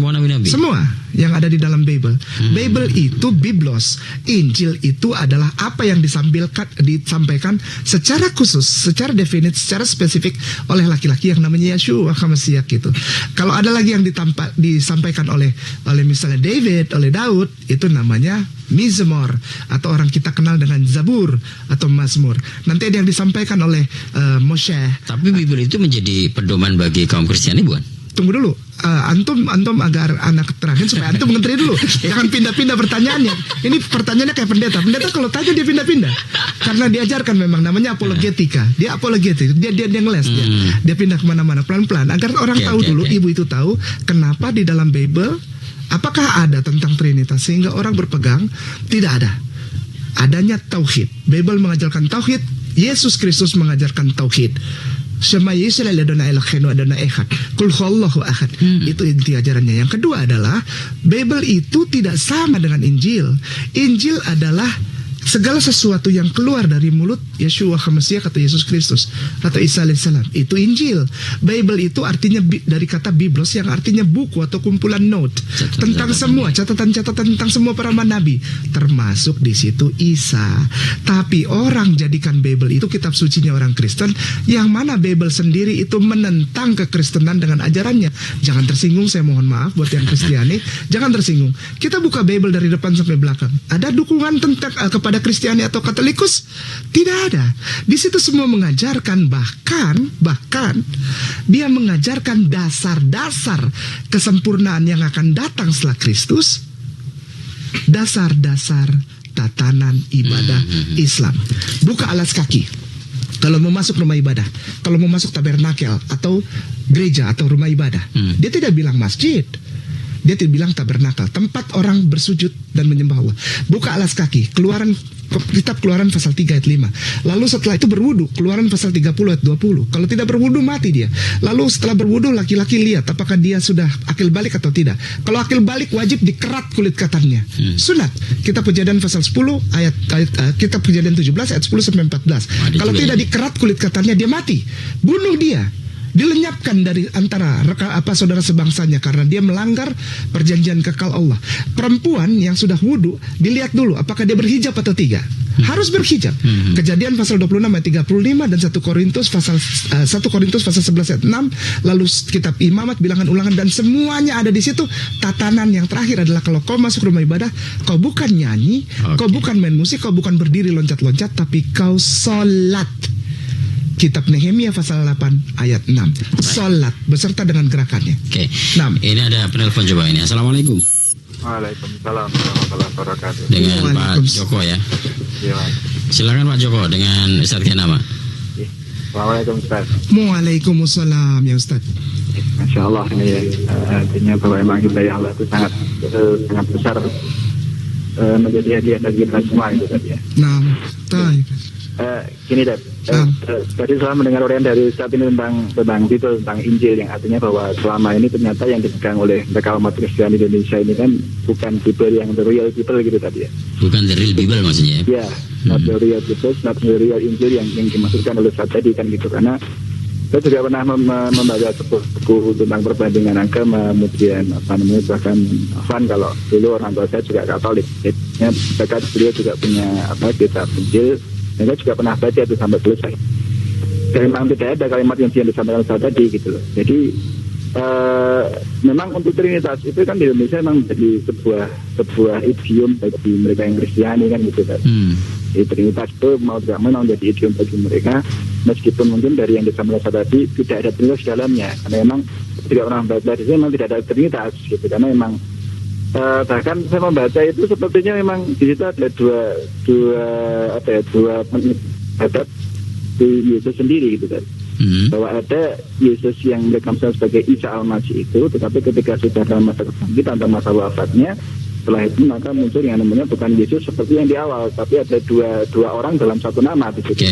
Semua yang ada di dalam Bible. Bible itu Biblos. Injil itu adalah apa yang disampaikan secara khusus, secara definite, secara spesifik oleh laki-laki yang namanya Yeshua HaMashiach gitu. Kalau ada lagi yang disampaikan oleh misalnya David, oleh Daud, itu namanya Mizmor, atau orang kita kenal dengan Zabur atau Mazmur. Nanti ada yang disampaikan oleh Moshe. Tapi Bible itu menjadi pedoman bagi kaum Kristiani bukan? Tunggu dulu, antum agar anak terakhir supaya antum mengerti dulu. Jangan pindah-pindah pertanyaannya. Ini pertanyaannya kayak pendeta. Pendeta kalau tanya dia pindah-pindah. Karena diajarkan memang namanya apologetika. Dia apologetik, dia ngeles dia pindah kemana-mana pelan-pelan agar orang dulu, ibu itu tahu kenapa di dalam Bible apakah ada tentang Trinitas sehingga orang berpegang. Tidak ada. Adanya tauhid. Bible mengajarkan tauhid. Yesus Kristus mengajarkan tauhid. Shema Yisrael Adonai Elohenu Adonai Echad Kul huwallahu ahad. Itu inti ajarannya. Yang kedua adalah Bible itu tidak sama dengan Injil. Injil adalah segala sesuatu yang keluar dari mulut Yeshua HaMashiach atau Yesus Kristus atau Isa alaihissalam, itu Injil. Bible itu artinya dari kata Biblos yang artinya buku atau kumpulan note tentang semua catatan-catatan tentang semua para nabi, termasuk di situ Isa. Tapi orang jadikan Bible itu kitab sucinya orang Kristen, yang mana Bible sendiri itu menentang kekristenan dengan ajarannya. Jangan tersinggung, saya mohon maaf buat yang Kristiani, jangan tersinggung. Kita buka Bible dari depan sampai belakang, ada dukungan tentang kepada Kristiani atau Katolikus? Tidak ada. Di situ semua mengajarkan, bahkan dia mengajarkan dasar-dasar kesempurnaan yang akan datang setelah Kristus, dasar-dasar tatanan ibadah Islam. Buka alas kaki kalau mau masuk rumah ibadah, kalau mau masuk tabernakel atau gereja atau rumah ibadah. Dia tidak bilang masjid, dia tidak bilang tabernakel, tempat orang bersujud dan menyembah Allah. Buka alas kaki, Keluaran Kitab Keluaran pasal 3 ayat 5. Lalu setelah itu berwudu, Keluaran pasal 30 ayat 20. Kalau tidak berwudu mati dia. Lalu setelah berwudu laki-laki lihat apakah dia sudah akil balik atau tidak. Kalau akil balik wajib dikerat kulit katannya. Sunat. Kitab Kejadian pasal 10 ayat Kitab Kejadian 17 ayat 10 sampai 14. Kalau tidak dikerat kulit katannya dia mati. Bunuh dia. Dilenyapkan dari antara saudara sebangsanya karena dia melanggar perjanjian kekal Allah. Perempuan yang sudah wudu dilihat dulu apakah dia berhijab atau tidak. Harus berhijab. Kejadian pasal 26 ayat 35 dan 1 Korintus pasal 11 ayat 6. Lalu kitab Imamat, Bilangan, Ulangan dan semuanya ada di situ. Tatanan yang terakhir adalah kalau kau masuk rumah ibadah, kau bukan nyanyi, kau bukan main musik, kau bukan berdiri loncat-loncat, tapi kau sholat. Kitab Nehemia pasal 8 ayat 6. Salat beserta dengan gerakannya. Oke. 6. Ini ada penelpon coba ini. Assalamualaikum. Waalaikumsalam warahmatullahi wabarakatuh. Dengan Pak Joko ya. Iya. Silakan Pak Joko dengan Ustaz Kenama. Assalamualaikum Ustaz. Waalaikumsalam ya Ustaz. Masya Allah ini ya, artinya bahwa memang hidayah Allah itu sangat besar, menjadi hadiah bagi kita semua itu tadi ya. Nah, taib. Gini Dad, tadi saya mendengar orian dari Ustaz ini tentang Bible, tentang Injil, yang artinya bahwa selama ini ternyata yang dipegang oleh mereka umat Kristen Indonesia ini kan bukan Bible yang the real Bible gitu tadi ya. Bukan the real Bible maksudnya ya? Ya, not the real Bible, not the real Injil yang dimaksudkan oleh Ustaz tadi kan gitu. Karena saya juga pernah membaca sebuah buku tentang perbandingan agama, kemudian bahkan kalau dulu orang tua saya juga Katolik, jadinya beliau juga punya kitab Injil. Dan saya juga pernah baca itu sampai selesai. Dan memang tidak ada kalimat yang disampaikan saya tadi gitu loh. Jadi memang untuk Trinitas itu kan di Indonesia memang menjadi sebuah idiom bagi mereka yang Kristiani kan gitu kan. Jadi Trinitas itu mau tidak mau menjadi idiom bagi mereka, meskipun mungkin dari yang disampaikan saya tadi tidak ada Trinitas di dalamnya, karena memang tidak pernah baca di sini memang tidak ada Trinitas gitu, karena memang bahkan saya membaca itu sepertinya memang di situ ada dua pendapat di Yesus sendiri gitu kan. Bahwa ada Yesus yang mereka misalnya sebagai Isa Al-Masih itu, tetapi ketika sudah dalam masa kebangkitan atau masa wafatnya, setelah itu maka muncul yang namanya bukan Yesus seperti yang di awal, tapi ada dua orang dalam satu nama gitu.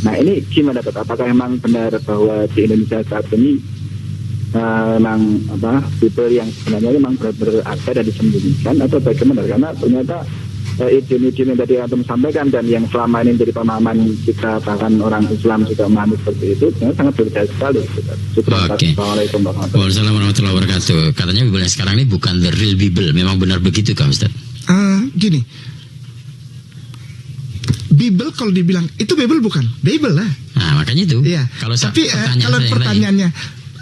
Nah ini gimana Pak? Apakah memang benar bahwa di Indonesia saat ini memang Bible yang sebenarnya memang benar-benar ada disembunyikan atau bagaimana? Karena ternyata idiom-idiom yang tadi Antum sampaikan dan yang selama ini menjadi pemahaman kita, bahkan orang Islam juga memahami seperti itu, sangat berbeda sekali. Assalamualaikum warahmatullahi wabarakatuh. Katanya Bible yang sekarang ini bukan the real Bible. Memang benar begitu kan Ustaz? Gini, Bible kalau dibilang itu Bible bukan Bible lah. Nah makanya itu. Iya. Tapi kalau pertanyaannya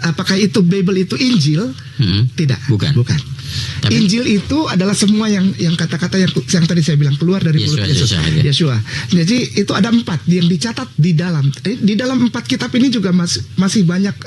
apakah itu Bible itu Injil? Tidak. Bukan. Tapi, Injil itu adalah semua yang kata-kata yang tadi saya bilang keluar dari mulut Yesus. Yeshua. Jadi itu ada 4 yang dicatat di dalam. Di dalam 4 kitab ini juga masih banyak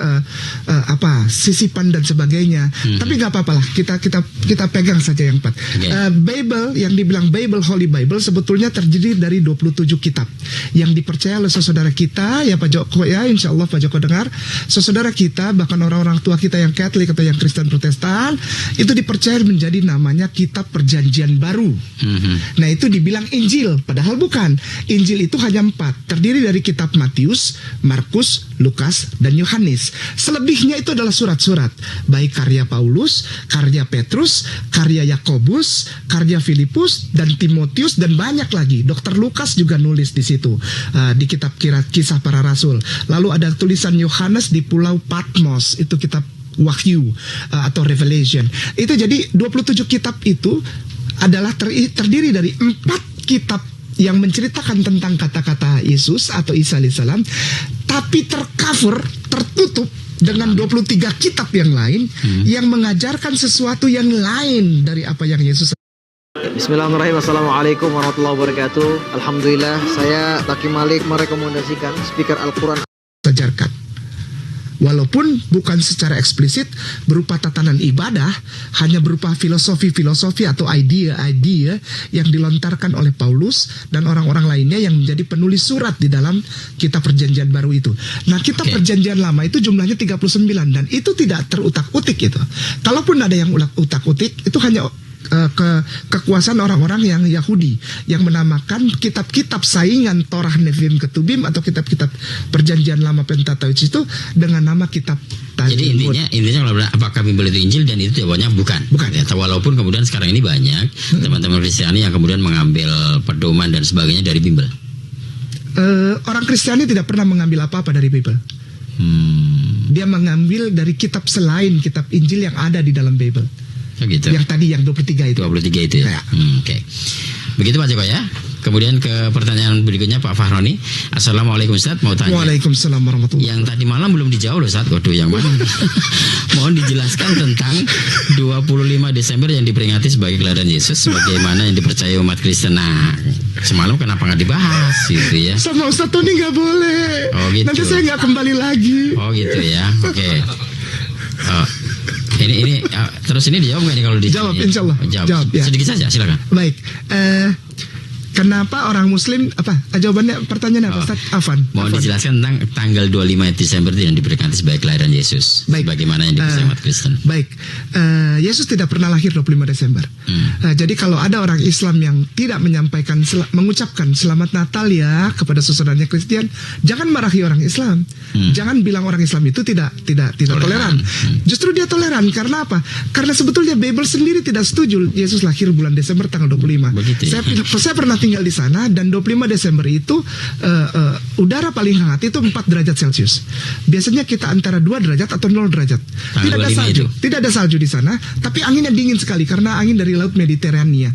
sisipan dan sebagainya. Tapi nggak apa-apalah. Kita pegang saja yang 4. Bible yang dibilang Bible, Holy Bible sebetulnya terdiri dari 27 kitab yang dipercaya oleh saudara kita ya Pak Joko ya, Insya Allah Pak Joko dengar. Saudara kita bahkan orang-orang tua kita yang Katolik atau yang Kristen Protestan itu dipercaya menjadi namanya Kitab Perjanjian Baru. Nah itu dibilang Injil, padahal bukan. Injil itu hanya 4, terdiri dari kitab Matius, Markus, Lukas, dan Yohanes. Selebihnya itu adalah surat-surat, baik karya Paulus, karya Petrus, karya Yakobus, karya Filipus, dan Timotius, dan banyak lagi. Dr. Lukas juga nulis di situ, di kitab Kisah Para Rasul. Lalu ada tulisan Yohanes di Pulau Patmos, itu kitab Wahyu atau Revelation. Itu jadi 27 kitab itu adalah terdiri dari 4 kitab yang menceritakan tentang kata-kata Yesus atau Isa alaihissalam, tapi tertutup dengan 23 kitab yang lain yang mengajarkan sesuatu yang lain dari apa yang Yesus. Bismillahirrahmanirrahim. Assalamualaikum warahmatullahi wabarakatuh. Alhamdulillah, saya Taki Malik merekomendasikan speaker Al-Quran ajarkan. Walaupun bukan secara eksplisit berupa tatanan ibadah, hanya berupa filosofi-filosofi atau ide-ide yang dilontarkan oleh Paulus dan orang-orang lainnya yang menjadi penulis surat di dalam Kitab Perjanjian Baru itu. Nah, Kitab Perjanjian Lama itu jumlahnya 39 dan itu tidak terutak-utik itu. Kalaupun ada yang utak-utik, itu hanya kekuasaan orang-orang yang Yahudi yang menamakan kitab-kitab saingan Torah, Nevi'im, Ketubim atau kitab-kitab Perjanjian Lama Pentateuch itu dengan nama kitab Talmud. Jadi intinya kalau apakah Bimbel itu Injil, dan itu jawabannya bukan. Ya, walaupun kemudian sekarang ini banyak teman-teman Kristiani yang kemudian mengambil pedoman dan sebagainya dari Bimbel. Orang Kristiani tidak pernah mengambil apa-apa dari Bible. Dia mengambil dari kitab selain kitab Injil yang ada di dalam Bible. Oh gitu. Yang tadi yang 23 itu. 23 itu ya. Ya. Oke. Begitu Pak Joko ya. Kemudian ke pertanyaan berikutnya Pak Fahroni. Assalamualaikum Ustaz, mau tanya. Waalaikumsalam warahmatullahi. Yang tadi malam belum dijawab loh Ustaz. Waduh, yang mana? Mohon dijelaskan tentang 25 Desember yang diperingati sebagai kelahiran Yesus, sebagaimana yang dipercaya umat Kristen. Nah, semalam kenapa nggak dibahas gitu ya? Sama Ustaz Tony nggak boleh. Oh gitu. Nanti saya nggak kembali lagi. Oh gitu ya. Oke. Ini terus ini dijawab nggak nih kalau dijawab? Insya Allah. Jawab ya. Sedikit saja, silakan. Baik. Kenapa orang Muslim jawabannya pertanyaan apa Ustaz Afan? Mohon dijelaskan tentang tanggal 25 Desember yang diperingati sebagai kelahiran Yesus. Baik. Bagaimana yang dipercaya umat Kristen? Baik. Yesus tidak pernah lahir 25 Desember. Jadi kalau ada orang Islam yang tidak mengucapkan selamat Natal ya kepada saudaranya Kristen, jangan marahi orang Islam. Jangan bilang orang Islam itu tidak toleran. Justru dia toleran karena apa? Karena sebetulnya Bible sendiri tidak setuju Yesus lahir bulan Desember tanggal 25. Begitu ya? Saya pernah tinggal di sana dan 25 Desember itu udara paling hangat itu 4 derajat Celcius. Biasanya kita antara 2 derajat atau 0 derajat. Tidak ada salju. Tidak ada salju di sana, tapi anginnya dingin sekali karena angin dari Laut Mediterania.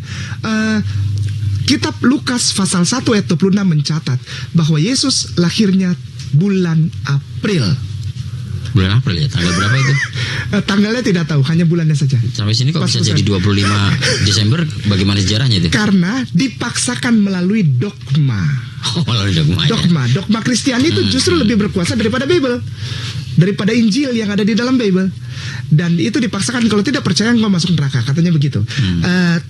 Kitab Lukas pasal 1 ayat 26 mencatat bahwa Yesus lahirnya bulan April. Bulan April ya, tanggal berapa itu? Tanggalnya tidak tahu, hanya bulannya saja. Sampai sini kok bisa jadi 25 Desember, bagaimana sejarahnya itu? Karena dipaksakan melalui dogma. Melalui dogma. Dogma Kristiani itu justru lebih berkuasa daripada Bible, daripada Injil yang ada di dalam Bible. Dan itu dipaksakan, kalau tidak percaya engkau masuk neraka, katanya begitu.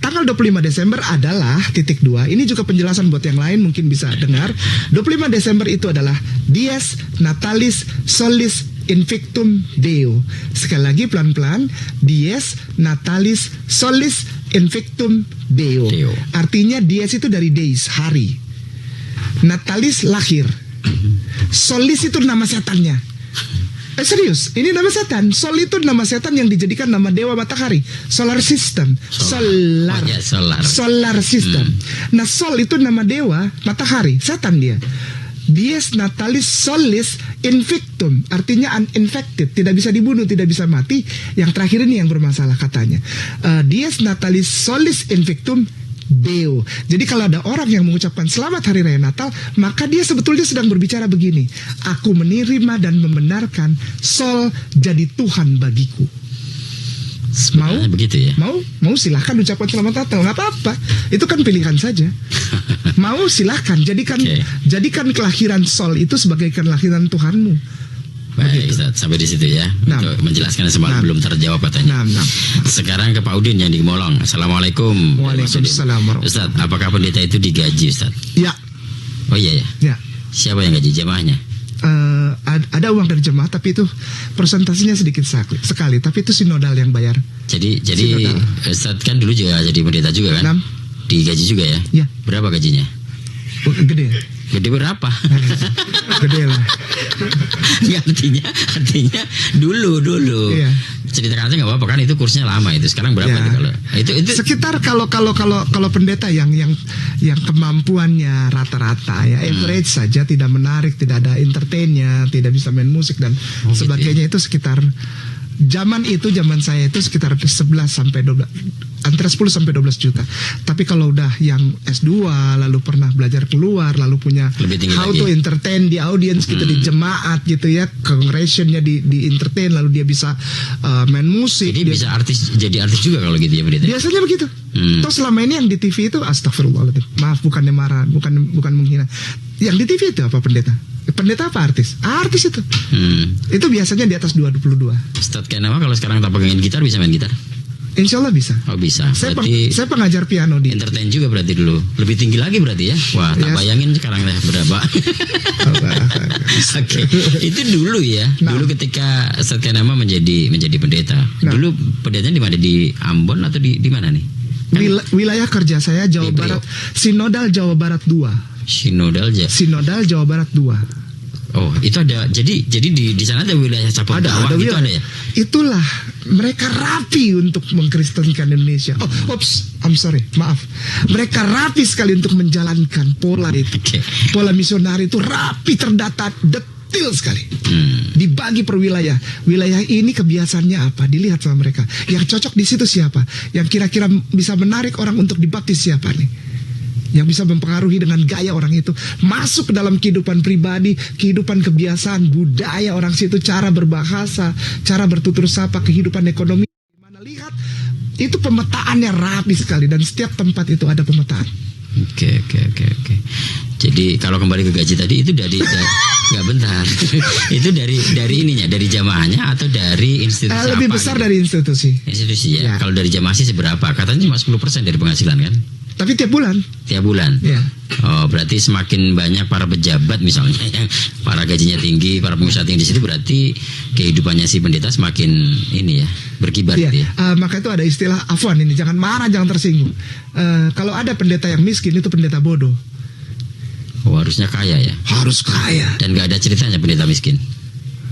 Tanggal 25 Desember adalah titik 2. Ini juga penjelasan buat yang lain mungkin bisa dengar. 25 Desember itu adalah Dies Natalis Solis Invictum Deo. Sekali lagi pelan-pelan. Dies Natalis Solis Invictum Deo. Artinya Dies itu dari days, hari. Natalis lahir. Solis itu nama setannya. Serius, ini nama setan. Sol itu nama setan yang dijadikan nama dewa matahari. Solar system. Solar system. Nah, Sol itu nama dewa matahari, setan dia. Dies Natalis Solis Invictum, artinya uninfected, tidak bisa dibunuh, tidak bisa mati. Yang terakhir ini yang bermasalah katanya. Dies Natalis Solis Invictum Deo. Jadi kalau ada orang yang mengucapkan selamat hari raya Natal, maka dia sebetulnya sedang berbicara begini: aku menerima dan membenarkan Sol jadi Tuhan bagiku. Sebenarnya Mau begitu ya? Mau silahkan ucapkan selamat Natal, nggak apa-apa. Itu kan pilihan saja. Mau silahkan jadikan kelahiran Sol itu sebagai kelahiran Tuhanmu. Baik, Ustaz, sampai di situ ya. Untuk menjelaskan semalam belum terjawab katanya. Sekarang ke Pak Udin yang di Gemolong. Assalamualaikum. Waalaikumsalam. Ustaz, apakah pendeta itu digaji, Ustaz? Ya. Oh iya ya. Ya. Siapa yang gaji, jemaahnya? Ada uang dari jemaah, tapi itu persentasenya sedikit sekali, tapi itu sinodal yang bayar. Jadi Ustaz kan dulu juga jadi pendeta juga kan? Digaji juga ya? Ya. Berapa gajinya? Gede. Gede berapa? Gede lah. Ya, artinya dulu. Iya. Ceritakan aja nggak apa-apa kan, itu kursnya lama itu. Sekarang berapa itu kalau itu sekitar kalau pendeta yang kemampuannya rata-rata ya, average saja, tidak menarik, tidak ada entertainnya, tidak bisa main musik dan sebagainya, itu sekitar zaman saya itu sekitar 11 sampai 12, antara 10 sampai 12 juta. Tapi kalau udah yang S2 lalu pernah belajar keluar, lalu punya how to entertain di audience gitu, di jemaat gitu ya, congregationnya di entertain, lalu dia bisa main musik. Jadi bisa jadi artis juga kalau gitu ya pendeta? Biasanya begitu. Toh selama ini yang di TV itu, astagfirullahaladzim, maaf bukannya marah, bukan menghina. Yang di TV itu apa pendeta? Pendeta apa artis? Artis itu. Itu biasanya di atas 22. Ustaz Kenapa kalau sekarang tak pegangin gitar bisa main gitar? Insya Allah bisa. Oh bisa. Saya pengajar piano di. Entertain juga berarti dulu. Lebih tinggi lagi berarti ya. Wah, tak bayangin sekarang berapa. Oke. Itu dulu ya. Dulu ketika Ustaz Kenapa menjadi pendeta. Dulu pendetanya di mana? Di Ambon atau di mana nih? Wilayah kerja saya Jawa Di Priok. Barat, Sinodal Jawa Barat 2. Sinodal aja. Sinodal Jawa Barat 2. Oh, itu ada. Jadi di sana ada wilayah cabang dakwah gitu wilayah. ada ya? Itulah mereka rapi untuk mengkristenkan Indonesia. I'm sorry, maaf. Mereka rapi sekali untuk menjalankan pola itu. Oke. Pola misionari itu rapi, terdata, detil sekali. Dibagi per wilayah. Wilayah ini kebiasaannya apa? Dilihat sama mereka. Yang cocok di situ siapa? Yang kira-kira bisa menarik orang untuk dibaptis siapa nih? Yang bisa mempengaruhi dengan gaya orang itu masuk ke dalam kehidupan pribadi, kehidupan kebiasaan, budaya orang situ, cara berbahasa, cara bertutur sapa, kehidupan ekonomi. Mana lihat itu pemetaannya rapi sekali dan setiap tempat itu ada pemetaan. Oke. Jadi kalau kembali ke gaji tadi itu nggak bentar. Itu dari ininya, dari jamaahnya atau dari institusi Lebih apa besar gitu? dari institusi. Institusi ya. Ya. Kalau dari jamaah sih seberapa? Katanya cuma 10% dari penghasilan kan? Tapi tiap bulan. Tiap bulan. Ya. Oh, berarti semakin banyak para pejabat misalnya yang para gajinya tinggi, para pengusaha tinggi di situ, berarti kehidupannya si pendeta semakin ini ya, berkibar Iya. gitu ya. Maka itu ada istilah afwan ini, jangan marah, jangan tersinggung. Kalau ada pendeta yang miskin itu pendeta bodoh. Oh, harusnya kaya ya. Harus kaya. Dan nggak ada ceritanya pendeta miskin.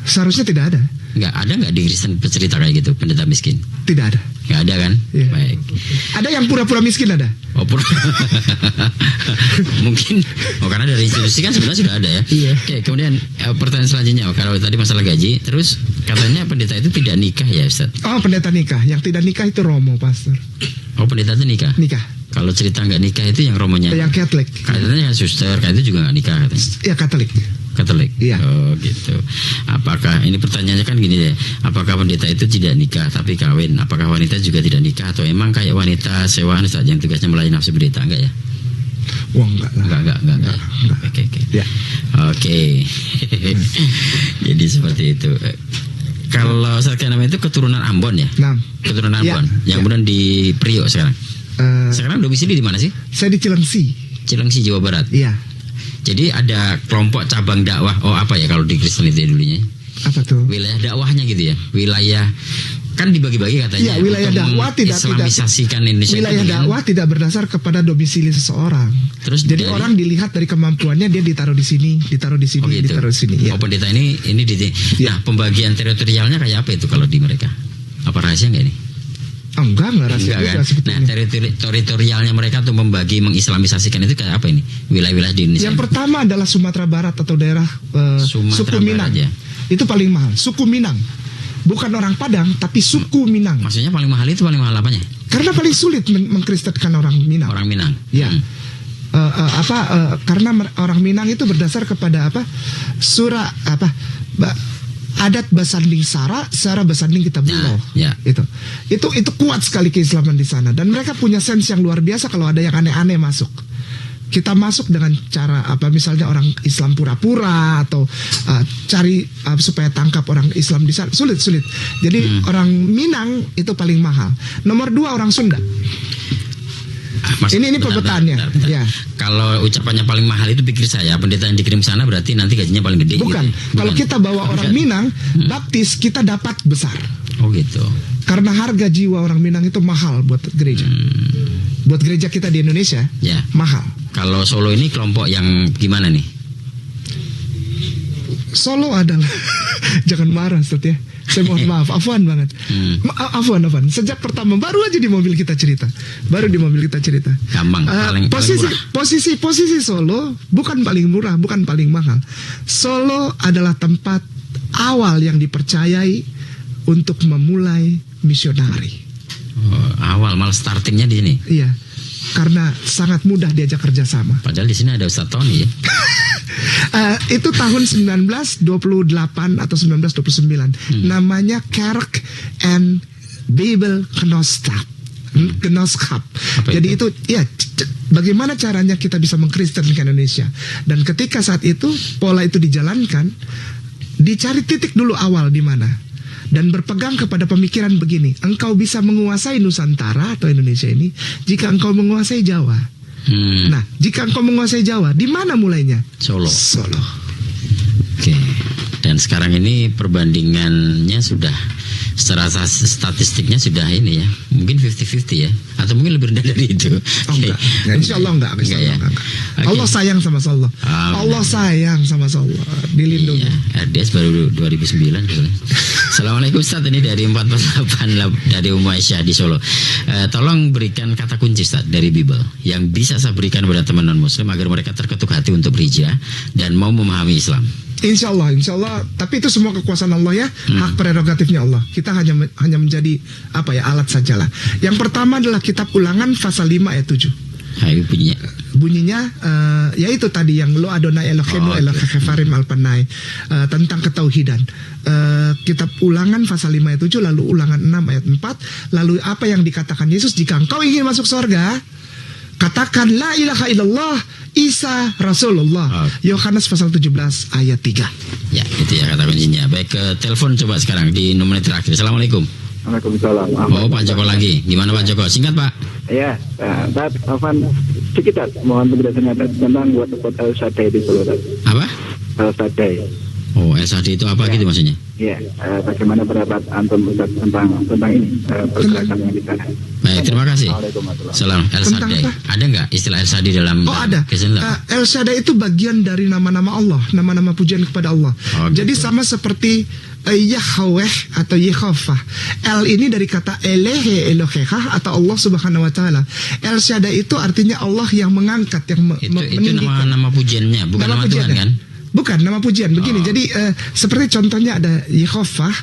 Seharusnya tidak ada. Nggak di Kristen cerita kayak gitu pendeta miskin. Tidak ada. Nggak ada kan? Iya. Baik. Ada yang pura-pura miskin ada. Oh, mungkin. Oh, karena dari institusi kan sebenarnya sudah ada ya. Iya. Oke, kemudian pertanyaan selanjutnya, kalau tadi masalah gaji, terus katanya pendeta itu tidak nikah ya, Ustaz? Oh, pendeta nikah. Yang tidak nikah itu romo, pastor. Oh, pendeta itu nikah. Nikah. Kalau cerita nggak nikah itu yang romonya. Yang Katolik. Katanya suster, kayak itu juga nggak nikah katanya. Ya Katolik. Katolik. Iya. Oh gitu. Apakah ini pertanyaannya kan gini deh? Apakah pendeta itu tidak nikah tapi kawin? Apakah wanita juga tidak nikah atau emang kayak wanita sewaan saja yang tugasnya melayani nafsu pendeta? Enggak ya? Wah, enggak lah. Enggak. Oke. Ya. Oke. Jadi seperti itu. Kalau saya namanya itu keturunan Ambon ya? Nah, Keturunan Ya. Ambon. Yang kemudian di Priok sekarang. eh, Sekarang domisili di mana sih? saya di Cilengsi. Cilengsi, Jawa Barat. Iya. Jadi ada kelompok cabang dakwah. Oh, apa ya kalau di Kristen itu ya dulunya? Apa tuh? Wilayah dakwahnya gitu ya. Wilayah kan dibagi-bagi katanya. Iya, wilayah untuk dakwah tidak mengislamisasikan Indonesia. Wilayah itu dengan- dakwah tidak berdasar kepada domisili seseorang. Terus Jadi dari- orang dilihat dari kemampuannya, dia ditaruh di sini, ditaruh di sini, Oh gitu. ditaruh di sini. Ya. Oh, pendeta ini di. Iya. Nah, pembagian teritorialnya kayak apa itu kalau di mereka? Apa rahasia nggak ini? Oh, enggak rahasia Enggak juga kan? Nah, sebetulnya. teritorialnya mereka untuk membagi mengislamisasikan itu kayak apa ini? Wilayah-wilayah di Indonesia. Yang pertama adalah Sumatera Barat atau daerah Sumatera suku Barat Minang. ya. Itu paling mahal. Suku Minang. Bukan orang Padang, tapi suku Minang. Maksudnya paling mahal itu paling mahal apanya? Karena paling sulit mengkristenkan orang Minang. Orang Minang. Ya. Karena orang Minang itu berdasar kepada apa? Adat basanding Sara basanding kita buloh. Ya. Itu kuat sekali keislaman di sana dan mereka punya sense yang luar biasa kalau ada yang aneh-aneh masuk. Kita masuk dengan cara apa, misalnya orang Islam pura-pura atau cari supaya tangkap orang Islam di sana, sulit. Jadi orang Minang itu paling mahal. Nomor 2 orang Sunda. Ini pemetaannya. Bentar. Ya. Kalau ucapannya paling mahal itu pikir saya pendeta yang dikirim sana berarti nanti gajinya paling gede. Bukan. Gitu. Kalau kita bawa orang Minang baptis, kita dapat besar. Oh gitu. Karena harga jiwa orang Minang itu mahal buat gereja. Buat gereja kita di Indonesia, Ya. mahal. Kalau Solo ini kelompok yang gimana nih? Solo adalah jangan marah Ustaz ya. Saya mohon maaf, afwan banget. Afwan. Sejak pertama baru aja di mobil kita cerita. Gampang, paling Posisi Solo bukan paling murah, bukan paling mahal. Solo adalah tempat awal yang dipercayai untuk memulai misionari. Oh, awal malah startingnya di sini. Iya. Karena sangat mudah diajak kerjasama. Padahal di sini ada Ustaz Tony ya. Itu tahun 1928 atau 1929. Namanya Kerk and Bibel Genootschap. Jadi itu ya bagaimana caranya kita bisa mengkristenkan Indonesia. Dan ketika saat itu pola itu dijalankan, dicari titik dulu awal di mana. Dan berpegang kepada pemikiran begini, engkau bisa menguasai Nusantara atau Indonesia ini jika engkau menguasai Jawa. Nah, jika engkau menguasai Jawa, di mana mulainya? Solo. Solo. Oke. Dan sekarang ini perbandingannya sudah secara statistiknya sudah ini ya, mungkin 50-50 ya, atau mungkin lebih rendah dari itu. Oh enggak, ya, insya Allah enggak. Enggak ya. Okay. Allah sayang sama Allah. Allah sayang sama Allah. Dilindungi. Iya, RDS baru 2009 gitu. Assalamualaikum Ustaz, ini dari 448 dari Ummu Aisyah di Solo. Tolong berikan kata kunci Ustaz dari Bible yang bisa saya berikan kepada teman non muslim agar mereka terketuk hati untuk berhijrah dan mau memahami Islam. Insya Allah. Tapi itu semua kekuasaan Allah ya, hak prerogatifnya Allah. Kita hanya menjadi alat sajalah. Yang pertama adalah kitab Ulangan pasal 5 ayat 7. Hai, bunyinya yaitu tadi yang lo Adonai Elohenu Elohefarim Alpanai, tentang ketauhidan. Kitab Ulangan pasal 5 ayat 7, lalu Ulangan 6 ayat 4, lalu apa yang dikatakan Yesus, jika engkau ingin masuk surga katakan la ilaha illallah Isa Rasulullah. Yohanes pasal 17 ayat 3. Ya, itu ya kata kuncinya. Baik, ke telepon coba sekarang di nomor terakhir. Assalamualaikum. Waalaikumsalam. Oh, Pak Joko lagi. Gimana Pak Joko? Singkat Pak. Iya, Pak Afan, sekitar mohon penjelasannya tentang buat El Shaddai di Solo. Apa? El Shaddai. Oh, El Shaddai itu apa gitu maksudnya? Iya, bagaimana pendapat antum Ustaz tentang ini pergerakan yang di sana? Baik, terima kasih. Waalaikumsalam. Salam El Shaddai. Ada nggak istilah El Shaddai dalam? Oh ada. El Shaddai itu bagian dari nama-nama Allah, nama-nama pujian kepada Allah. Jadi sama seperti Yahweh atau Yehovah. El ini dari kata Elehe Elohekah atau Allah Subhanahu Wa Taala. El Shaddai itu artinya Allah yang mengangkat, yang meninggikan. Itu nama pujiannya, bukan nama Tuhan kan? Bukan nama pujian. Begini, jadi seperti contohnya ada Yehovah,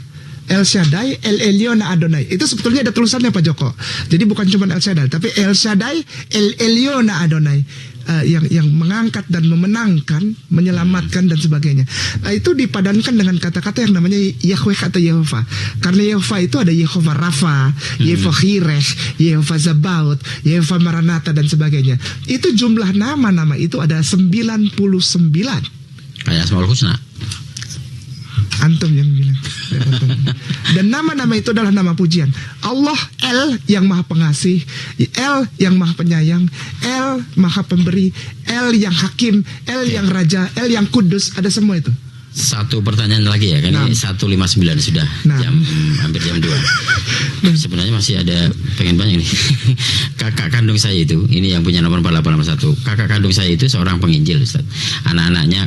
El Shaddai, El Elyon Adonai. Itu sebetulnya ada tulisannya Pak Joko. Jadi bukan cuma El Shaddai, tapi El Shaddai, El Elyon Adonai. Yang mengangkat dan memenangkan, menyelamatkan dan sebagainya. Itu dipadankan dengan kata-kata yang namanya Yahweh atau Yehovah. Karena Yehovah itu ada Yehovah Rafa, Yehovah Hireh, Yehovah Zabaut, Yehovah Maranatha dan sebagainya. Itu jumlah nama-nama itu ada 99. Kayak Asmaul Husna. Antum yang bilang. Dan nama-nama itu adalah nama pujian. Allah El yang maha pengasih, El yang maha penyayang, El maha pemberi, El yang hakim, El yang raja, El yang kudus. Ada semua itu. Satu pertanyaan lagi ya, kan ini 1:59 sudah, hampir jam 2. Sebenarnya masih ada, pengen banyak nih. Kakak kandung saya itu, ini yang punya nomor 4881. Kakak kandung saya itu seorang penginjil Ustaz. Anak-anaknya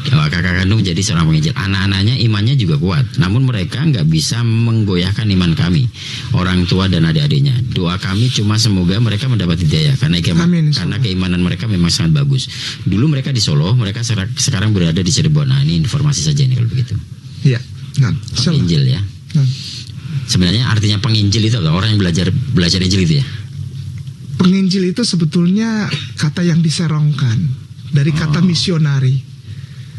kakak kandung jadi seorang penginjil. Anak-anaknya imannya juga kuat, namun mereka nggak bisa menggoyahkan iman kami, orang tua dan adik-adiknya. Doa kami cuma semoga mereka mendapat hidayah karena keimanan mereka memang sangat bagus. Dulu mereka di Solo, mereka sekarang berada di Cirebon. Nah, ini informasi saja nih kalau begitu. Iya. Penginjil ya. Sebenarnya artinya penginjil itu apa? Orang yang belajar Injil itu ya. Penginjil itu sebetulnya kata yang diserongkan dari kata misionari.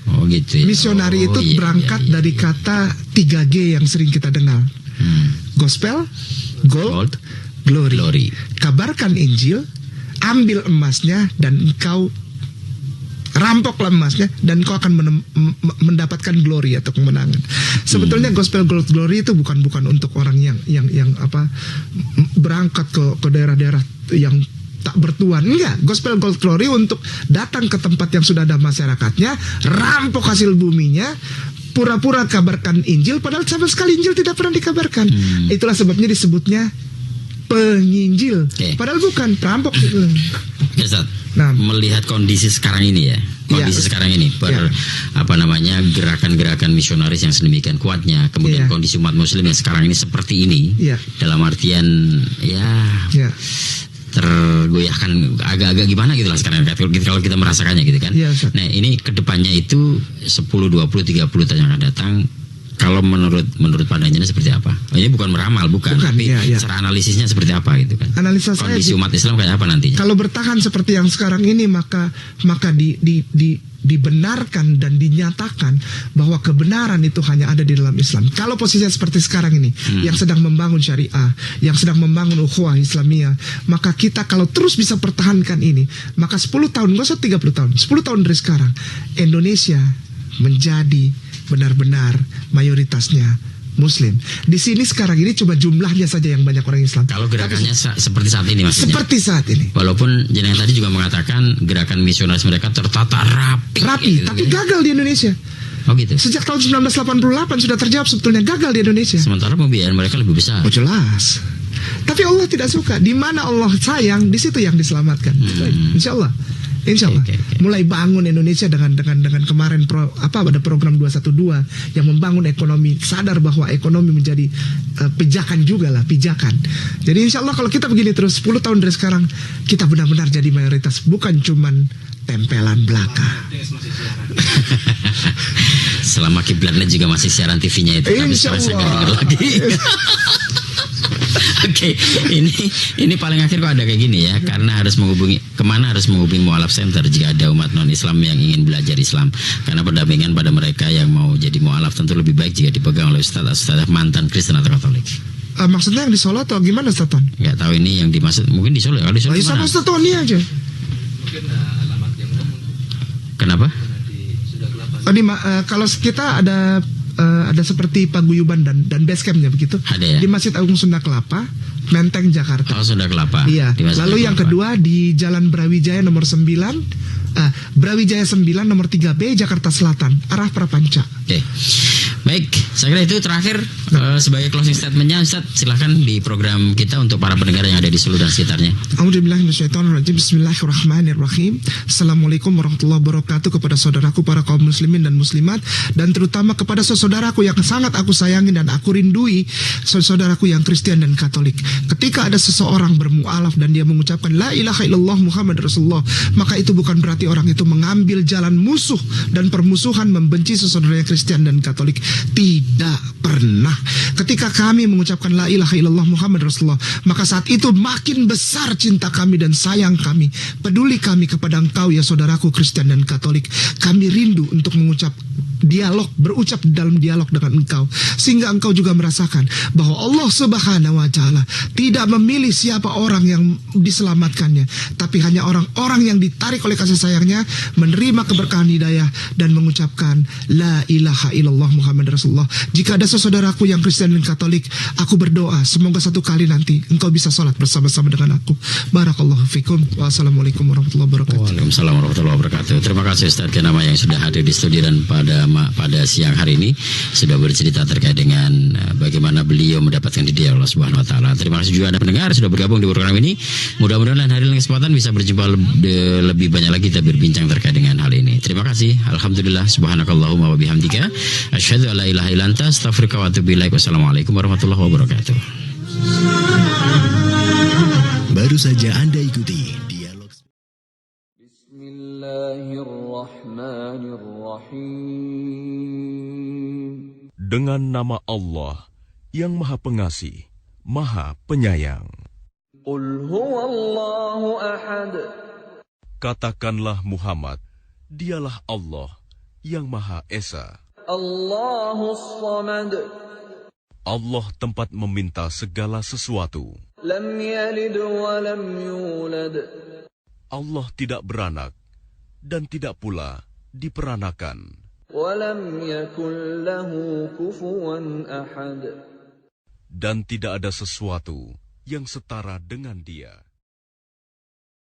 Oh gitu ya. Misionari itu berangkat dari kata 3G yang sering kita dengar. Gospel, Gold, Glory. Kabarkan Injil, ambil emasnya dan engkau rampoklah emasnya dan engkau akan mendapatkan glory atau kemenangan. Sebetulnya Gospel, Gold, Glory itu bukan untuk orang yang berangkat ke daerah-daerah yang tak bertuan. Enggak, Gospel Gold Glory untuk datang ke tempat yang sudah ada masyarakatnya, rampok hasil buminya, pura-pura kabarkan Injil padahal sama sekali Injil tidak pernah dikabarkan. Itulah sebabnya disebutnya penginjil. Padahal bukan perampok gitu. Ustaz, melihat kondisi sekarang ini ya. Sekarang ini gerakan-gerakan misionaris yang sedemikian kuatnya, kemudian kondisi umat muslim yang sekarang ini seperti ini, dalam artian tergoyahkan agak-agak gimana gitu lah sekarang kalau kita merasakannya gitu kan. Nah ini kedepannya itu 10, 20, 30 tahun yang akan datang, kalau menurut pandangannya seperti apa? Ini bukan meramal, bukan tapi secara analisisnya seperti apa gitu kan. Analisa kondisi umat Islam kayak apa nantinya? Kalau bertahan seperti yang sekarang ini maka dibenarkan dan dinyatakan bahwa kebenaran itu hanya ada di dalam Islam. Kalau posisinya seperti sekarang ini, yang sedang membangun syariah, yang sedang membangun ukhuwah Islamiyah, maka kita kalau terus bisa pertahankan ini, maka 10 tahun, nggak usah 30 tahun, 10 tahun dari sekarang, Indonesia menjadi benar-benar mayoritasnya Muslim. Di sini sekarang ini cuma jumlahnya saja yang banyak orang Islam. Kalau gerakannya seperti saat ini maksudnya. Seperti saat ini. Walaupun jenengan tadi juga mengatakan gerakan misionaris mereka tertata rapi gitu, tapi gagal di Indonesia. Oh gitu. Sejak tahun 1988 sudah terjawab sebetulnya, gagal di Indonesia. Sementara pembiayaan mereka lebih besar. Oh jelas. Tapi Allah tidak suka. Di mana Allah sayang, di situ yang diselamatkan. Insya Allah. Okay. Mulai bangun Indonesia dengan kemarin ada program 212 yang membangun ekonomi, sadar bahwa ekonomi menjadi pijakan juga lah, pijakan. Jadi insya Allah kalau kita begini terus 10 tahun dari sekarang, kita benar-benar jadi mayoritas, bukan cuman tempelan belaka. Selama kiblatnya juga masih siaran TV-nya itu. Insya Allah. Oke, ini paling akhir kok ada kayak gini ya, karena harus menghubungi mualaf center jika ada umat non Islam yang ingin belajar Islam, karena pendampingan pada mereka yang mau jadi mualaf tentu lebih baik jika dipegang oleh ustadz mantan Kristen atau Katolik. Maksudnya yang di Solo atau gimana, Ustaz Ton? Nggak tahu ini yang dimaksud, mungkin di Solo ya. Kalau di Solo sama Ustaz Tony aja. Mungkin alamat yang umum. Kenapa? Kalau kita ada seperti paguyuban dan base campnya begitu. Ada ya? Di Masjid Agung Sunda Kelapa, Menteng, Jakarta. Oh, Sunda Kelapa. Iya. Lalu yang kedua di Jalan Brawijaya nomor 9, Brawijaya 9 nomor 3B, Jakarta Selatan, arah Prapanca. Oke. Baik, saya kira itu terakhir sebagai closing statementnya, Ustaz, silahkan di program kita untuk para pendengar yang ada di Solo dan sekitarnya. A'udzubillahiminasyaitonirrajim. Bismillahirrahmanirrahim. Assalamualaikum warahmatullahi wabarakatuh kepada saudaraku para kaum muslimin dan muslimat, dan terutama kepada saudaraku yang sangat aku sayangi dan aku rindui, saudaraku yang Kristen dan Katolik. Ketika ada seseorang bermualaf dan dia mengucapkan la ilaha illallah Muhammad Rasulullah, maka itu bukan berarti orang itu mengambil jalan musuh dan permusuhan membenci saudaranya Kristen dan Katolik. Tidak pernah. Ketika kami mengucapkan la ilaha illallah Muhammad Rasulullah, maka saat itu makin besar cinta kami dan sayang kami, peduli kami kepada engkau ya saudaraku Kristen dan Katolik. Kami rindu untuk berucap dalam dialog dengan engkau, sehingga engkau juga merasakan bahwa Allah Subhanahu wa Ta'ala tidak memilih siapa orang yang diselamatkannya, tapi hanya orang-orang yang ditarik oleh kasih sayangnya, menerima keberkahan hidayah dan mengucapkan la ilaha illallah Muhammad Rasulullah. Jika ada saudaraku yang Kristen dan Katolik, aku berdoa semoga satu kali nanti engkau bisa sholat bersama-sama dengan aku. Barakallahu fikum. Wassalamualaikum warahmatullahi wabarakatuh. Waalaikumsalam warahmatullahi wabarakatuh. Terima kasih Ustaz Kenama yang sudah hadir di studio dan pada siang hari ini sudah bercerita terkait dengan bagaimana beliau mendapatkan hidayah Allah Subhanahu wa Ta'ala. Terima kasih juga Anda pendengar sudah bergabung di program ini. Mudah-mudahan lain hari lain kesempatan bisa berjumpa lebih banyak lagi kita berbincang terkait dengan hal ini. Terima kasih. Alhamdulillah. Subhanakallahumma wa bihamdika asyhadu an la ilaha illa anta astaghfiruka wa atubu ilaik. Wassalamualaikum warahmatullahi wabarakatuh. Baru saja Anda ikuti dialog. Bismillahirrahmanirrahim. Dengan nama Allah yang Maha Pengasih, Maha Penyayang. Qul huwallahu ahad. Katakanlah Muhammad, dialah Allah yang Maha Esa. Allahus Samad. Allah tempat meminta segala sesuatu. Lam yalid wa lam yulad. Allah tidak beranak dan tidak pula diperanakan. Wa lam yakul lahu kufuwan ahad. Dan tidak ada sesuatu yang setara dengan Dia.